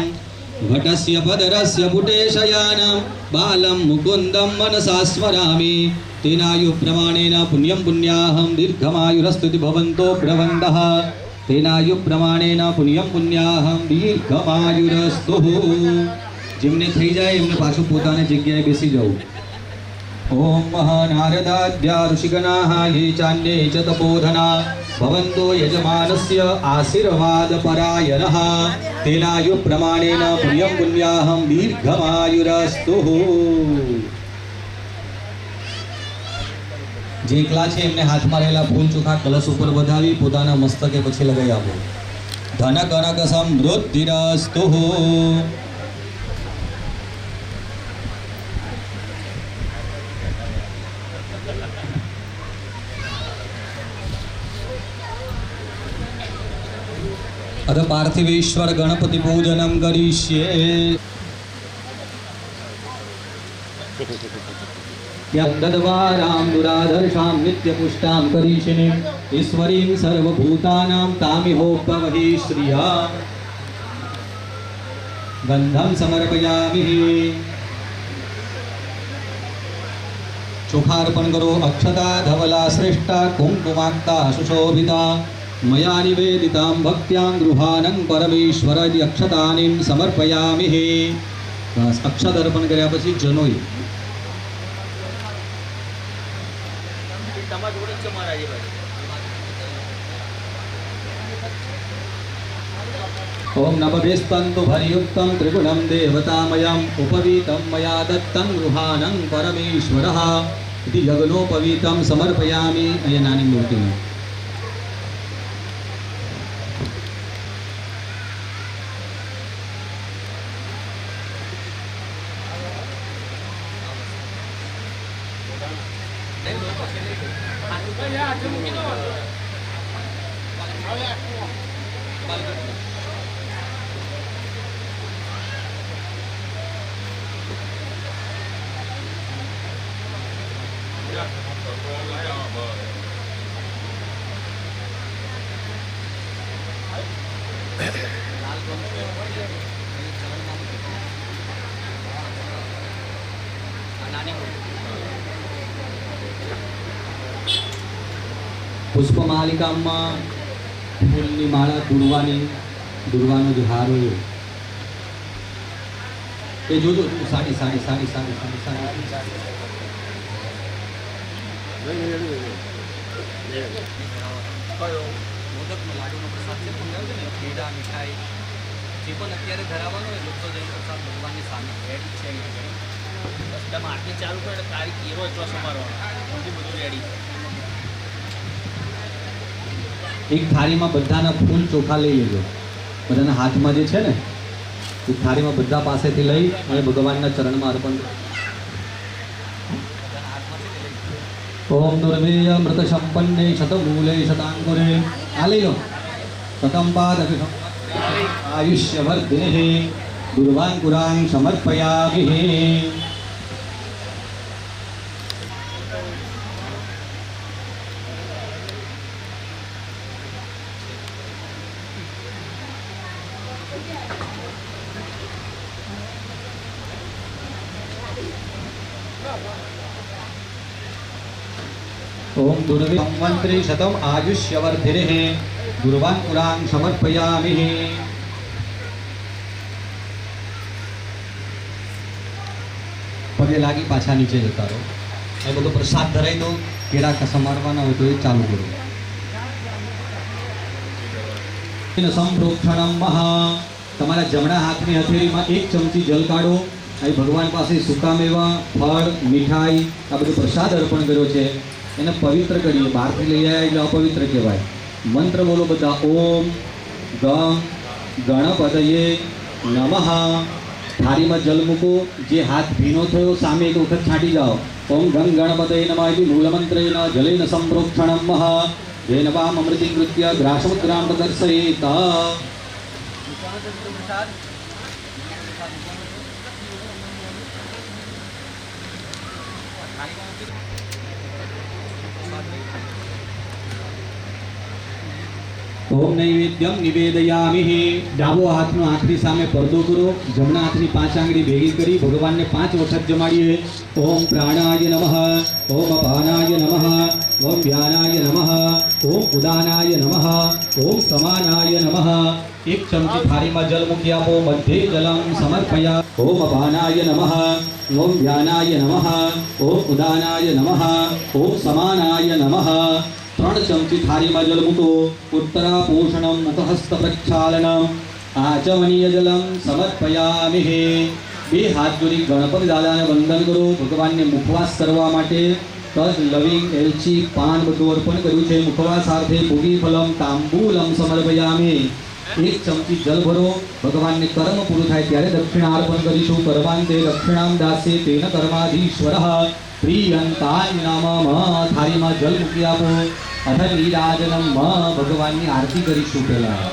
વટસ્ય પદરસ્ય પુટેશયાનમ બાલમ મુકુંદમ મનસા સ્મરામિ. તેનાયુ પ્રમાણેન પુણ્યમ પુણ્યાહમ દીર્ઘમાયુરસ્તુતિ ભવંતો ભ્રવંતઃ. તેનાયુ પ્રમાણેન પુણ્યમ પુણ્યાહમ દીર્ઘમાયુરસ્તુ. જેમને થઈ જાય એમને પાછું પોતાની જગ્યાએ બેસી જવું. ઓમ મહાનારદાદ્યા ઋષિગણાઃ યે ચાન્યે ચ તપોધના ભવન્તો યજમાનસ્ય આશીર્વાદ પરાયણઃ. તેનાયુ પ્રમાણેન પુણ્યમ પુણ્યાહમ દીર્ઘમાયુરસ્તુ. જે એકલા છે એમને હાથમાં રહેલા ફૂલ ચોખા કલશ ઉપર વધાવી પોતાના મસ્તકે પછી લગાવી આપો. ધન કનક સમૃદ્ધિરસ્તુ. अथ पार्थिवेश्वर गणपति पूजनम करिष्ये. यद्दद्वारां दुराधर्षां नित्यपुष्टां करिष्ये. ईश्वरीं सर्वभूतानां तामिहोपवहि श्रिया. गन्धं समर्पयामि. चोखार्पण करो. अक्षता धवला श्रेष्ठा कुंकुमाक्ता सुशोभिता मया निवेदितां भक्त्यां गृहानं परमेश्वर अक्षतानीं समर्पयामि. बस अक्षत अर्पण કર્યા પછી જનોઈ. ओम नमवेस्तन्तु भरियुक्तं त्रिगुणं देवतामयम् उपवीतं मया दत्तं गृहानं परमेश्वरः इति यज्ञोपवीतं समर्पयामि. અહીંયા નાની મૂર્તિમાં પુષ્પમાલિકામાં ફૂલની માળા દોરવાની દુર્વાનો જે હાર હોય એ જોજો. સાડી સાડી સાડી સાડી સાડી સાડી મોદકનો લાડુનો પ્રસાદ છે પણ છે ને પેડા મીઠાઈ જે પણ અત્યારે ધરાવવાનો હોય લોકો જઈને પ્રસાદ ભગવાનની સામે રેડી છે. બસ તમે આરતી ચાલુ કરો એટલે તારીખ એવો એટલો સમારવાનો બધું રેડી છે. એક થાળીમાં બધાના ફૂલ ચોખા લઈ લેજો. બધાના હાથમાં જે છે ને એ થાળીમાં બધા પાસેથી લઈ અને ભગવાનના ચરણમાં અર્પણ કરો. ઓમ દુર્વેય મૃત સંપન્ને શતમૂલે શતાંકુરે. આ લઈ લો. શતમ પાદ આયુષ્યવર્ધિને દુર્વાંકુરાં સમર્પયામિ. ओम दुर्वे संवत्सरे शतम आयुष्यवर्धिने दुर्वांकुरां समर्पयामि. पगे लागी पाछा नीचे जता रहो. એ બધો પ્રસાદ ધરાઈ દો. કેળા સમારવાના હોય તો એ ચાલુ કરો. સંપ્રોક્ષણમ મહા. તમારા જમણા હાથની હથેળીમાં 1 ચમચી જલ કાઢો. અહીં ભગવાન પાસે સૂકા મેવા ફળ મીઠાઈ આ બધું પ્રસાદ અર્પણ કર્યો છે એને પવિત્ર કરીએ. બહારથી લઈ આવ્યા એટલે અપવિત્ર કહેવાય. મંત્ર બોલો બધા. ઓમ ગણપતયે નમઃ. થાળીમાં જલ મૂકો. જે હાથ ભીનો થયો સામે એક વખત છાંટી જાઓ. ઓમ ગં ગણપતયે નમઃ ઇતિ મૂલમંત્રેણ જલેન સંપ્રોક્ષણમ મહ જેન વામ અમૃતિકૃત્ય ગ્રાસમુદ્રામ દર્શયેત. ઓમ નૈવેદ્યમ નિવેદયામિ. ડાબો હાથનો આંખની સામે પડદો કરો. જમણા હાથની 5 આંગળી ભેગી કરી ભગવાનને 5 વખત જમાડીએ. ઓમ પ્રાણાય નમઃ. ઓમ અપાનાય નમઃ. ઓમ વ્યાનાય નમઃ. ઓમ ઉદાનાય નમઃ. ઓમ સમાનાય નમઃ. 1 ચમચી થાળીમાં જલ મૂકી આપો. મધ્યે જલમ સમર્પયા. ઓમ અપાનાય નમઃ. ઓમ વ્યાનાય નમઃ. ઓમ ઉદાનાય નમઃ. ઓમ સમાનાય નમઃ. 3 ચમચી થાળીમાં જલ મૂકો. ઉત્તરા પોષણમ મુખહસ્ત પ્રક્ષાલનમ આચમનીય જલમ સમર્પયામિ. 2 હાથ જોડી ગણપતિ દાદાને વંદન કરો. ભગવાનને મુખવાસ કરવા માટે તજ લવિંગ એલચી પાન બધું અર્પણ કર્યું છે. મુખવાસ સાથે ભોગી ફલમ તાંબૂલમ સમર્પયામિ. 1 ચમચી જલ ભરો. ભગવાનને કર્મ પૂરું થાય ત્યારે દક્ષિણા અર્પણ કરીશું. કર્માંતે દક્ષિણામ દાસે તેન કર્માધીશ્વરઃ પ્રિયંતાય નમઃ. થાળીમાં જલ મૂકી આપો. અથ નીરાજનમ ભગવાનની આરતી કરીશું પહેલા.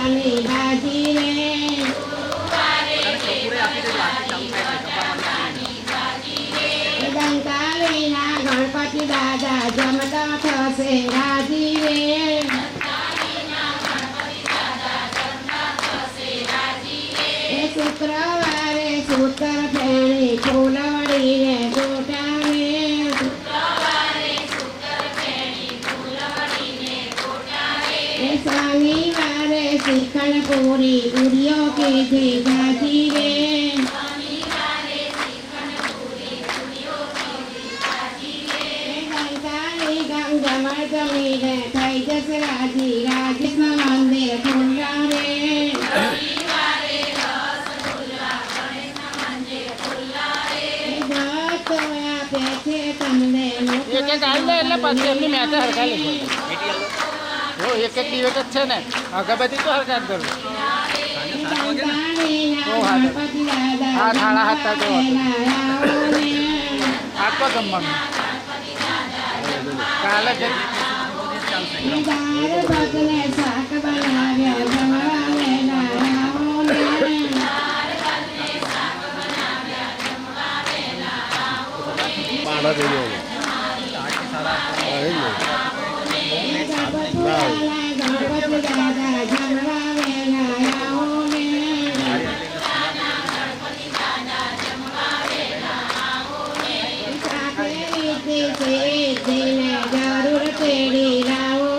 કપાની ભાજી રે દંતાલીના ગણપતિ દાદા જમતા થશે રાજી રે એ શુક્રવારે સૂતર ફેણી ફૂલવડીને ગોટાવે એ શનિવારે શ્રીખંડ પૂરી ઉડિયો કીધી જાજી રે જમણ જમીને થઈ જશે રાજી રાજેશના મંદિર ખુલ્લા રે ભક્તો આપે છે તમને એક એક આવી જાય એટલે પછી એમની મેચે હરખા લીધો એક એક દિવસ જ છે ને અગરબત્તી તો હરખા જ કરું ગણપતિ દાદા હા થાળા હાથતા તો આજ તો જમવાનું કાલે જ દાળ ભાતને શાક બનાવ્યા જમવાવેલા આવો ગણપતિ દાદા જમવાવેલા આવો સાથે રીતિ સિદ્ધિને જરૂર તેડી લાવો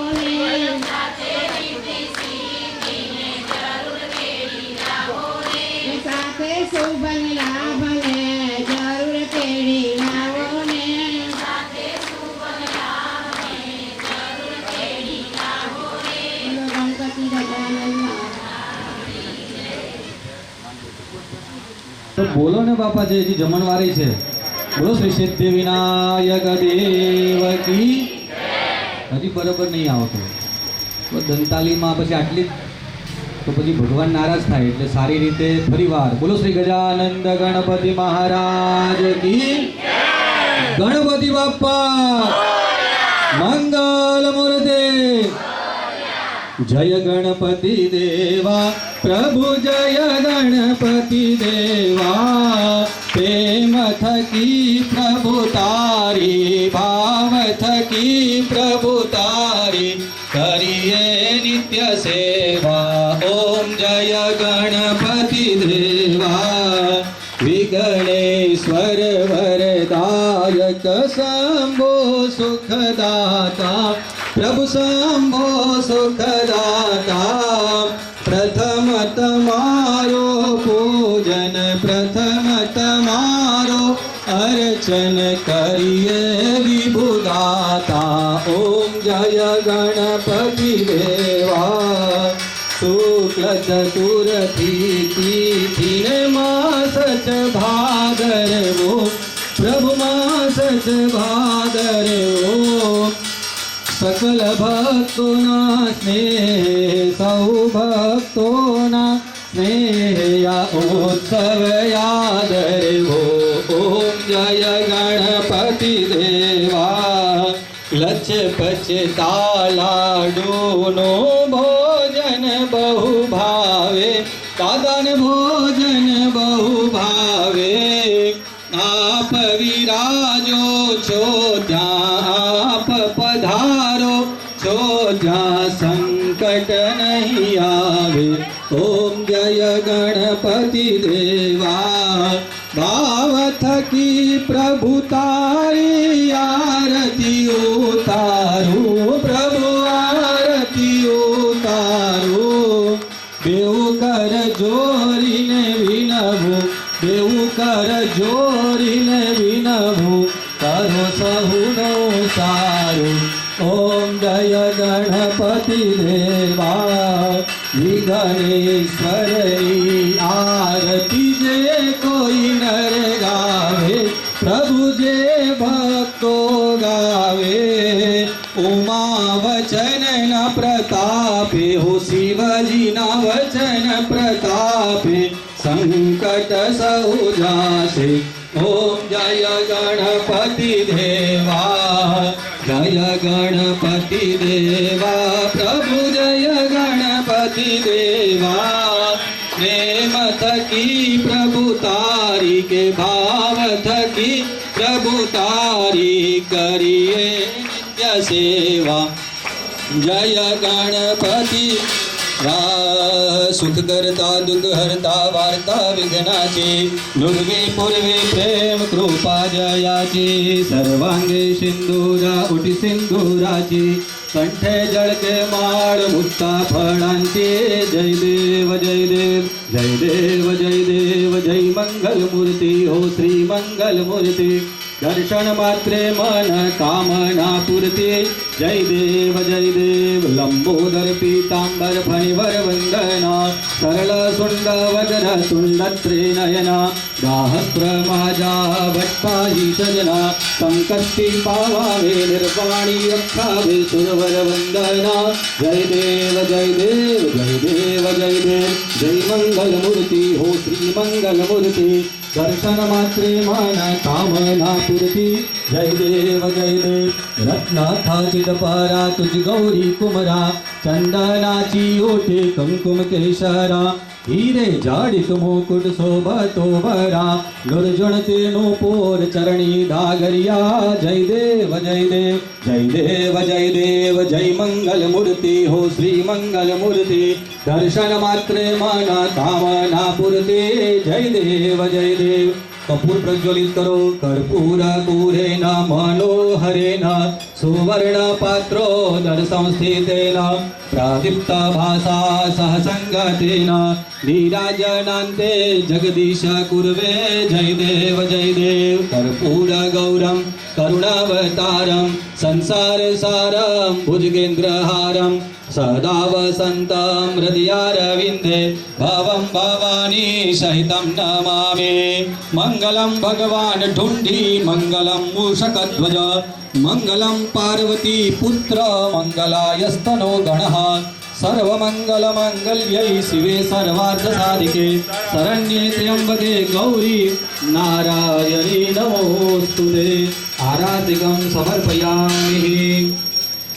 સાથે શુભન લાભને જરૂર તેડી લાવો ને ગણપતિ દાદા તો બોલો ને બાપા જે હજી જમણવારી છે બોલો શ્રી સિદ્ધિ વિનાયક દેવ કી હજી બરાબર નહીં આવતો તો દંતાલીમાં પછી આટલી તો પછી ભગવાન નારાજ થાય એટલે સારી રીતે ફરીવાર બોલો શ્રી ગજાનંદ ગણપતિ મહારાજ કી ગણપતિ બાપ્પા મંગલ મૂર્તે જય ગણપતિ દેવા પ્રભુ જય ગણપતિ દેવા પ્રેમ થકી પ્રભુ તારી ભાવ થકી પ્રભુ તારી કરીએ નિત્ય સેવા ઓમ જય ગણપતિ દેવા વિઘ્નેશ્વર વરદાયક શંભો સુખદાતા પ્રભુ શંભો સુખદાતા પ્રથમ તમારો પૂજન પ્રથમ તમારો અર્ચન કરીએ વિભુદાતા ઓમ જય ગણપતિ દેવા શુક્લ ચતુર્થી તિથિને માસ ચ ભાદરવો પ્રભુ માસ ચ ભાદરવો સકલ ભક્તોના સ્નેહ સૌ ભક્તોના સ્નેહયા ઉત્સવ યાદ રેવો ઓમ જય ગણપતિ દેવા લચ પચતા લાડુનો ભોજન બહુ ભાવે દાદાને ભોજન બહુ ભાવે આપ વિરાજો છો ત્યાં આપ પધારો છો જ્યાં સંકટ નહીં આવે ઓમ જય ગણપતિ દેવા ભાવ થકી પ્રભુ તારી આરતી ઉતારું પ્રભુ આરતી ઉતારું બેઉ કર જોરીને વિનવું બેઉ કર જોરીને વિનવું કરો સહુનો સારું ઓમ જય ગણપતિ દેવા વિઘ્નેશ્વરની આરતી જે કોઈ નર ગાવે પ્રભુ જે ભક્તો ગાવે ઉમા વચનના પ્રતાપે હો શિવજીના વચન પ્રતાપે સંકટ સૌ જાશે ઓમ જય ગણપતિ દેવા જય ગણપતિ દેવા પ્રભુ જય ગણપતિ ગણપતિ દેવા પ્રેમ થકી પ્રભુ તારી કે ભાવ થકી પ્રભુ તારી કરીએ નિત્ય સેવા જય ગણપતિ સુખ કરતા દુઃખ હરતા વાર્તા વિઘ્નાચે નુર્વે પૂર્વે પ્રેમ કૃપા જયાચી સર્વાંગે સિંદુરા ઉઠી સિંદુરાચી કંઠે જળકે માળ મુક્તા ફળાંચે જય દેવ જય દેવ જય દેવ જય દેવ જય મંગલ મૂર્તિ હો શ્રી મંગલ મૂર્તિ દર્શન માત્રે મન કામના પૂર્તિ જય દેવ લંબોદર પીતાંબર ફણિવર વંદના સરળ સુંદ વદર તુંડ ત્રિનયના ગાહસ્ત્ર માજા ભટ્ટાહી સજના સંકષ્ટિ પાવાવે નિર્વાણી રક્ષાવે સુરવર વંદના જય દેવ જય દેવ જય દેવ જય દેવ જય મંગલ મૂર્તિ હો શ્રી મંગલ મૂર્તિ દર્શન માત્રે મન કામના પૂર્તિ જય દેવ રત્નાથાચિત પરા તુજ ગૌરી કુમરા ચંદનાચી ઓઠે કંકુમ કેસરા હીરે જાડિત મુકુટ શોભતો વરા નુરજણ તેનો પોર ચરણી ડાગરિયા જય દેવ જય દેવ જય દેવ જય દેવ જય મંગલ મૂર્તિ હો શ્રી મંગલ મૂર્તિ દર્શન માત્રે મન કામના પૂર્તિ જય દેવ જય દેવ કપૂર પ્રજ્વલિત કરો કર્પૂર કુરેન મનોહરેન સુવર્ણ પાત્રો દર્શન સ્થિતેન પ્રાદીપ્ત ભાષા સહસંગતેન નીરાજનાંતે જગદીશ કુર્વે જય દેવ કર્પૂર ગૌરમ કરુણાવતારમ સંસાર સારમ ભુજગેન્દ્રહારમ સદા વસંતમ હૃદયારવિંદે ભવમ ભવાની સહિતમ નમામિ મંગલમ ભગવાન ઢુંઢી મંગલમ મૂષકધ્વજ મંગલમ પાર્વતી પુત્ર મંગલાયસ્તનો ગણઃ સર્વમંગલમંગલ્યૈ શિવે સર્વાર્થ સાધિકે શરણ્યે ત્ર્યંબકે ગૌરી નારાયણી નમોસ્તુતે આરાધિકમ સમર્પયામિ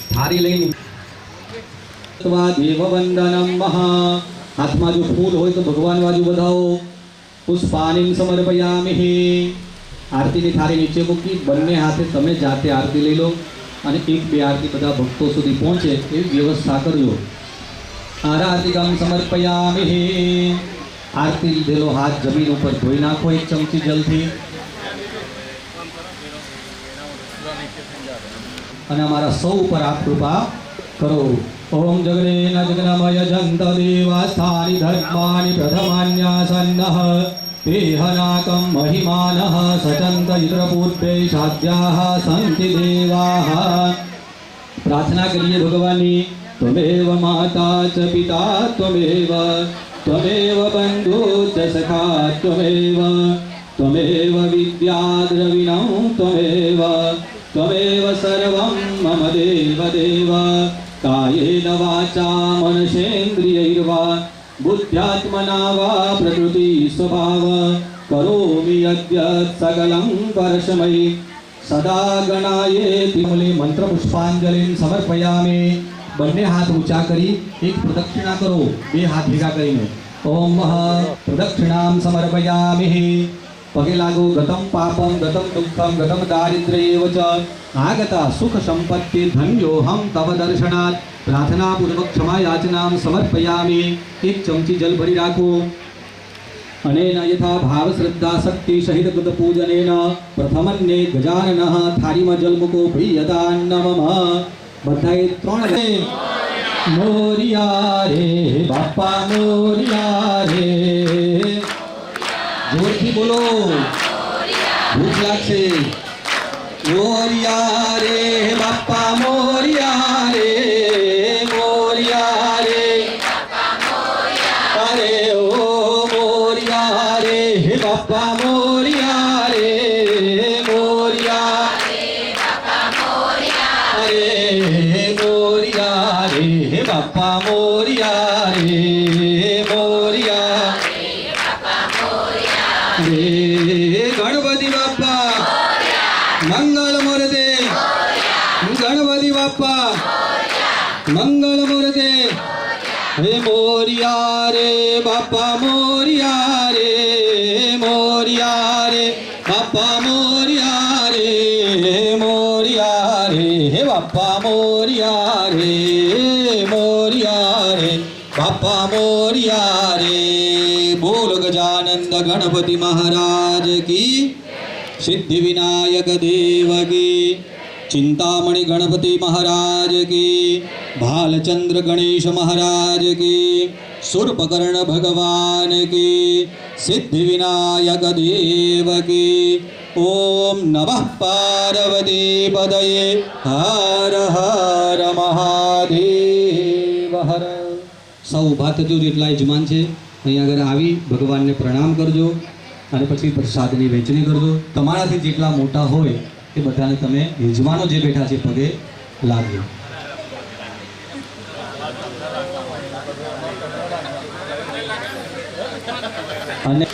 થારી લઈને દેવ વંદનમ મહા હાથમાં જો ફૂલ હોય તો ભગવાન બાજુ વધાવો પુષ્પાનિ સમર્પયામિ આરતીની થાળી નીચે મૂકી બંને હાથે તમે જાતે આરતી લઈ લો અને એક બે આરતી બધા ભક્તો સુધી પહોંચે એવી વ્યવસ્થા કરજો આરાધિકમ સમર્પયામિ આરતી લીધેલો હાથ જમીન ઉપર ધોઈ નાખો એક ચમચી જલથી અને અમારા સૌ ઉપર આપ કૃપા કરો ઓમ જગરેન જગનમય જંત દેવાસ્થાનિ ધર્માનિ પ્રથમાન્યાસન્નઃ તેહનાકં મહિમાનઃ સચંત ઇન્દ્રપૂર્વે સાધ્યાઃ સંતિ દેવાઃ પ્રાર્થના કરીએ ભગવાનની ત્વમેવ માતા ચ પિતા ત્વમેવ બંધુ ચ સખા ત્વમેવ વિદ્યા દ્રવિણં ત્વમેવ સર્વં મમ દેવ કાયેન વાચા મનસેન્દ્રિયૈર્વા બુદ્ધ્યાત્મના વા પ્રકૃતિ સ્વભાવ કરોમિ યદ્યत् સકલં પરસ્મૈ સદા ગણાયેતિ મૂલે મંત્ર પુષ્પાંજલિ સમર્પયામિ બંને હાથ ઊંચા કરી એક પ્રદક્ષિણા કરો બે હાથ ભેગા કરીને ઓમ પ્રદક્ષિણામ સમર્પયામિ પગે લાગો ગતમ પાપમ ગતમ દુઃખમ ગતમ દારિદ્ર્યેવ ચ આગતા સુખ સંપત્તિ ધન્યોહમ તવ દર્શનાત પ્રાર્થના પૂર્વક ક્ષમા યાચનામ સમર્પયામિ એક ચમચી જલ ભરી રાખો અનેન યથા ભાવ શ્રદ્ધા શક્તિ સહિત કૃત પૂજનેન પ્રથમન્યે ગજાનનઃ થાળીમાં જલ મૂકો પ્રિયદાન્નમઃ બધાએ ત્રણ મોરિયા રે બાપા મોરિયા રે જોરથી બોલો ભૂખ લાગશે મોરિયા રે બાપા મોરિયા રે મોરિયા રે અરે ઓ મોરિયા રે બાપા મોરિયા રે મોરિયા અરે મોરિયા રે બાપા મોરિયા રે મોરિયા રે ગણપતિ બાપા મંગલ મૂર્તે ગણપતિ બાપા મંગલ મૂર્તે હે મોરિયા રે બાપા મોરિયા રે મોરિયા રે બાપા મોરિયા રે મોરિયા રે હે બાપા મોરિયા રે મોરિયા રે બાપા મોરિયા રે બોલ ગજાનંદ ગણપતિ મહારાજ કી સિદ્ધિ વિનાયક દેવ કી चिंतामणि गणपति महाराज की भालचंद्र गणेश महाराज की सुरपकर्ण भगवान की सिद्धि विनायक देव की ओम नमः पार्वती पदये हर हर महादेव हर सौ भात जो जेटला यजमान है अहीं આગળ આવી ભગવાનને પ્રણામ કરજો અને પછી પ્રસાદની વહેંચણી કરજો તમારાથી જેટલા મોટા હોય એ બધાને તમે યજમાનો જે બેઠા છે પગે લાગ્યો અને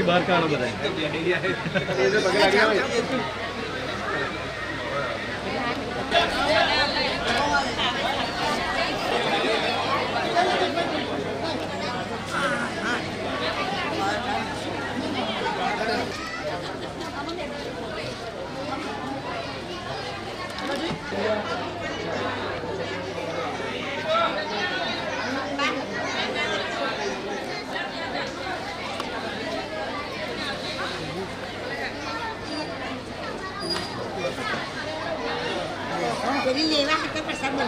બહાર કાઢો બધા Jadi lleva que pasando.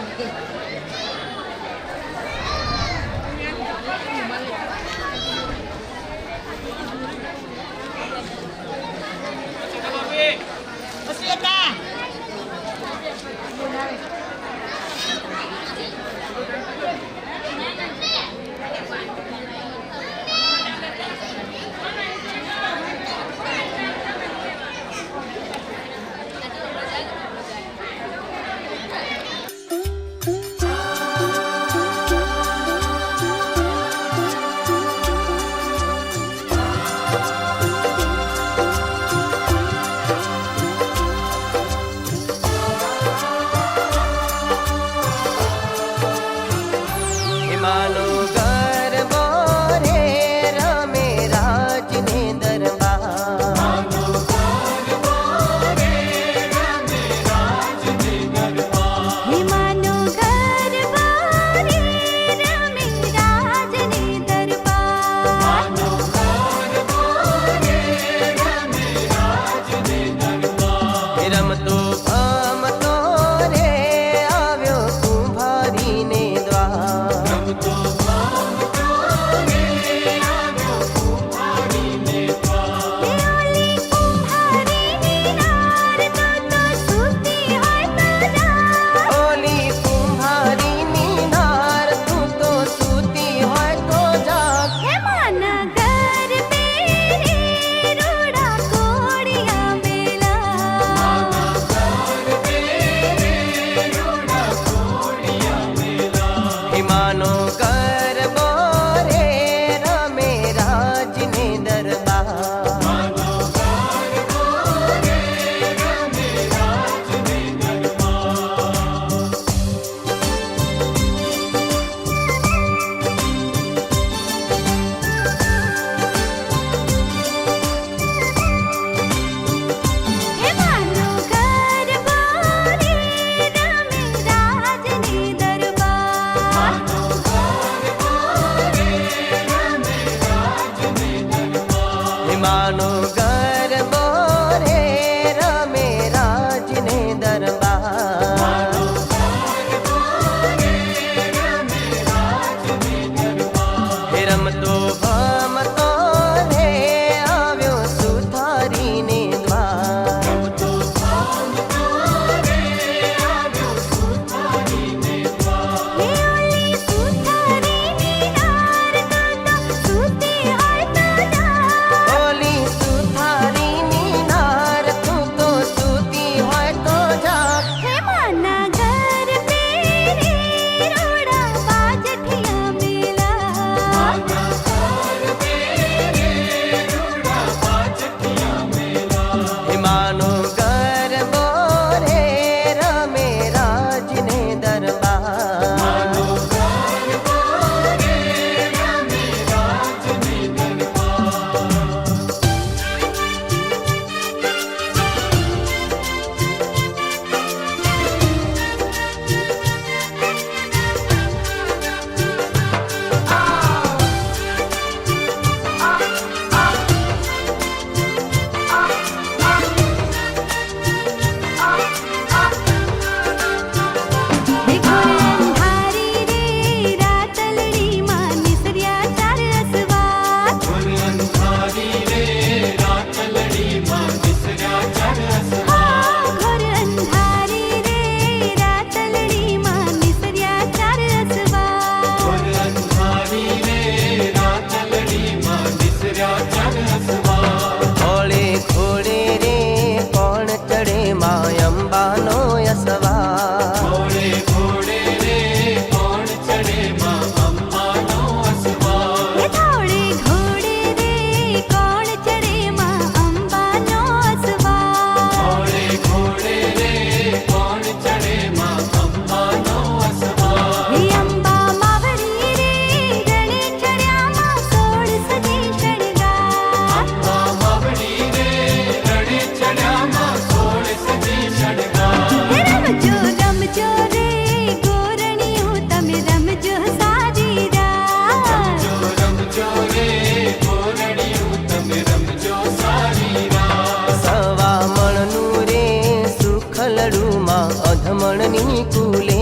સુખલડુમાં અધમણની કુલે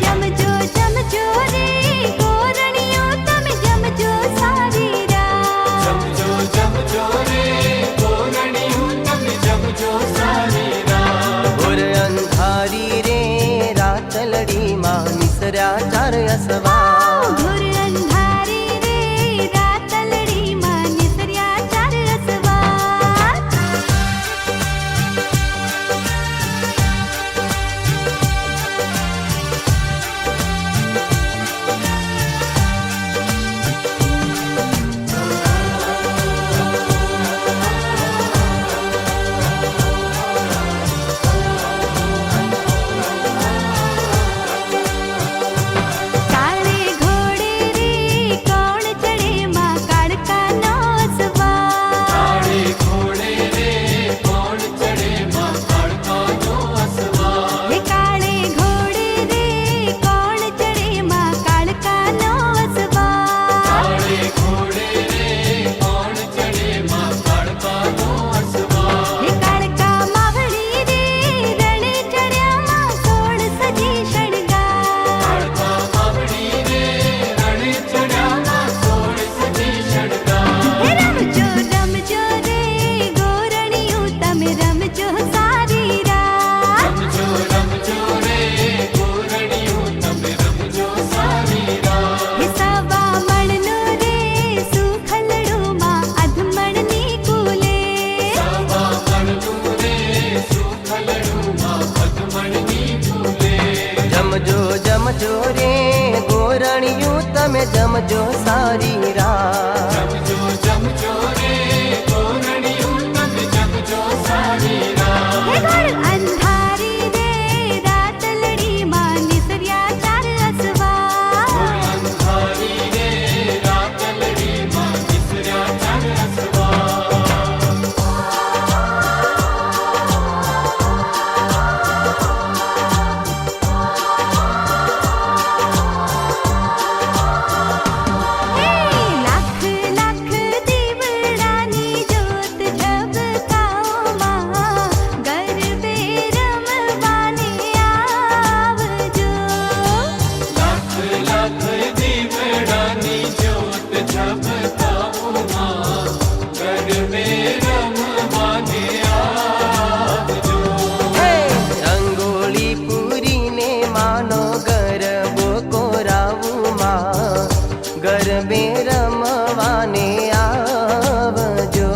જમજો જમજો રે ગોરણીઓ તમે જમજો સારી ઘોર અંધારી રે રાતલડીમાં નિસર્યા ચાર અસવા ઘોર અંધારી રે રાતલડીમાં નિસર્યા ચાર અસવાર કાળે ઘોડે રે કોણ ચડે માં કાળકાનો અસવાર હે કાળે ઘોડે રે કોણ ચડે માં કાળકાનો અસવાર હે કાળકા માવડી રે રણે ચડ્યા માં સોળ સજી શણગાર હે રમજો રમજો રે ગોરણીયું તમે રમજો સારી રાત હે સવા મણનો રે સુખલડુમાં અધમણની કુલે જમજો જમજો રે ગોરણિયું તમે જમજો સારી રાત હે ઘોર અંધારી રે રાતલડીમાં નિસર્યા ચાર અસવાર હે લાખ લાખ દીવડાની જ્યોત ઝબકાવમાં ગરબે રમવાને આવજો હે રંગોળી પૂરીને માનો ગરબો કોરાવું માં ગરબે રમવાને આવજો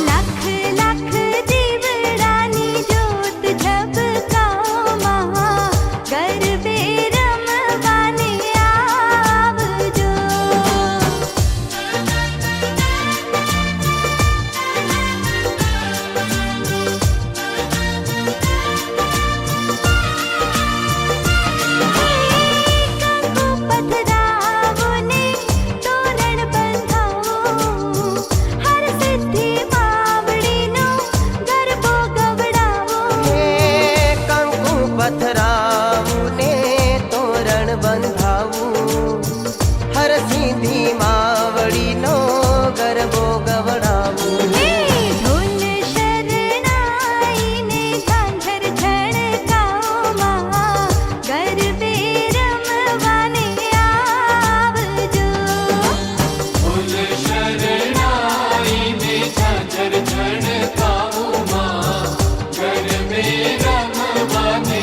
લાખ લાખ દીવડાની જ્યોત ઝબકાવમાં ગરબે રમવાને આવજો કંકુ પધરાવો ને તોરણ બંધાવો હર સિદ્ધિ માવડીનો ગરબો ગવડાવો હે કંકુ પથરાવું ને તોરણ બંધાવું હર સિદ્ધિ માવડીનો ગરબો ગવડાવું હે ઢોલ શરણાઈને ઝાંઝર છણકાવમાં ગરબે રમવાને આવજો રમવાને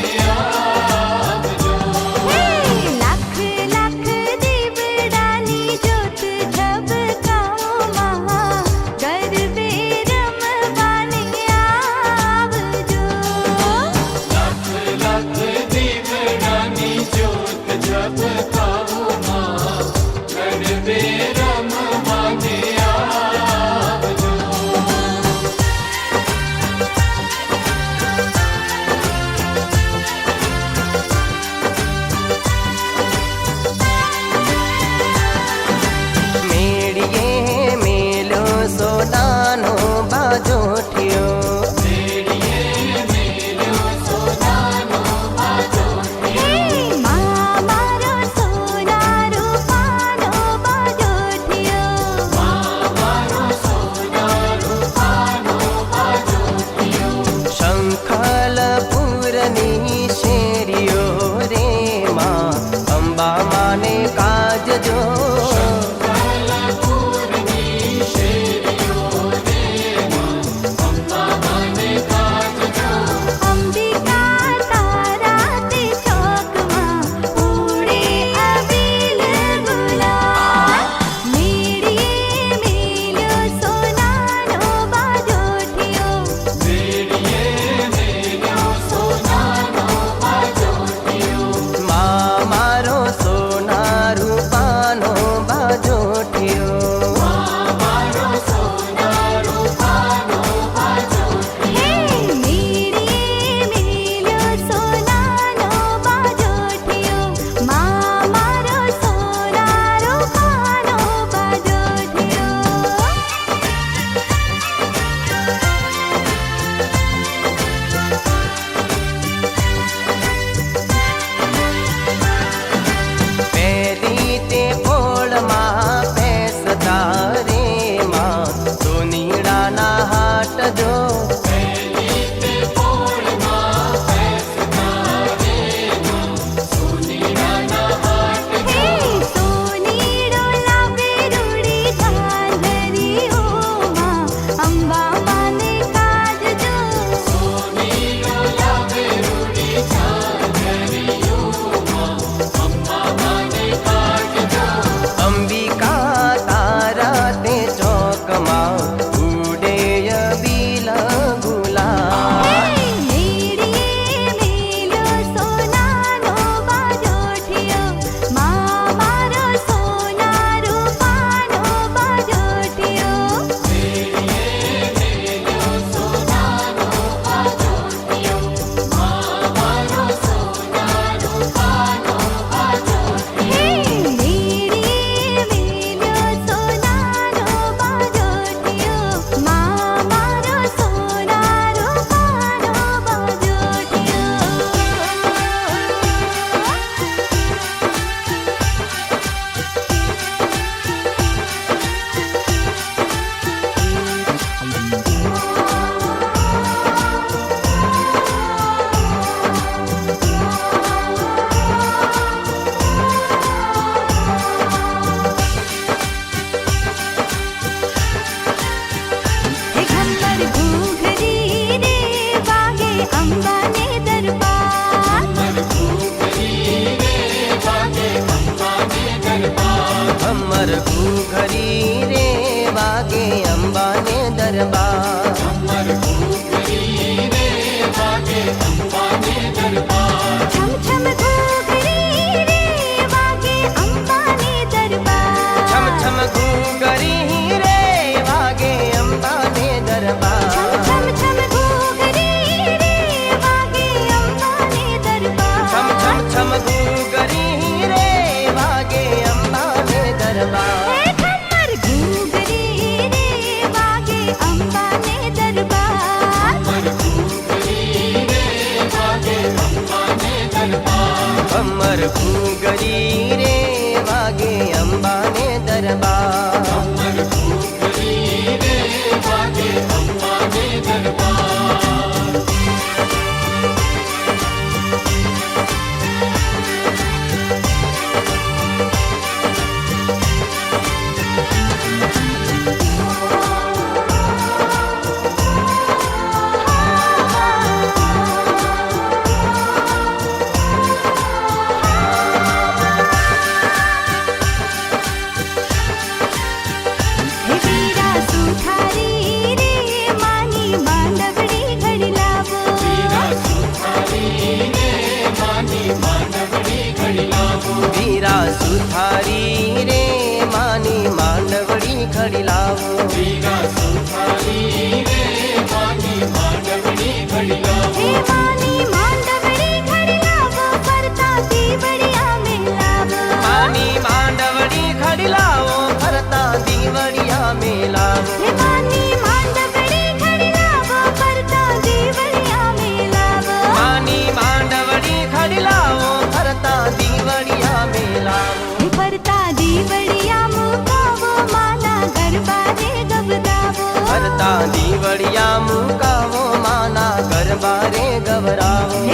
દાંડી વળિયા મુકાવો માના ગરબા રે ગવરાવો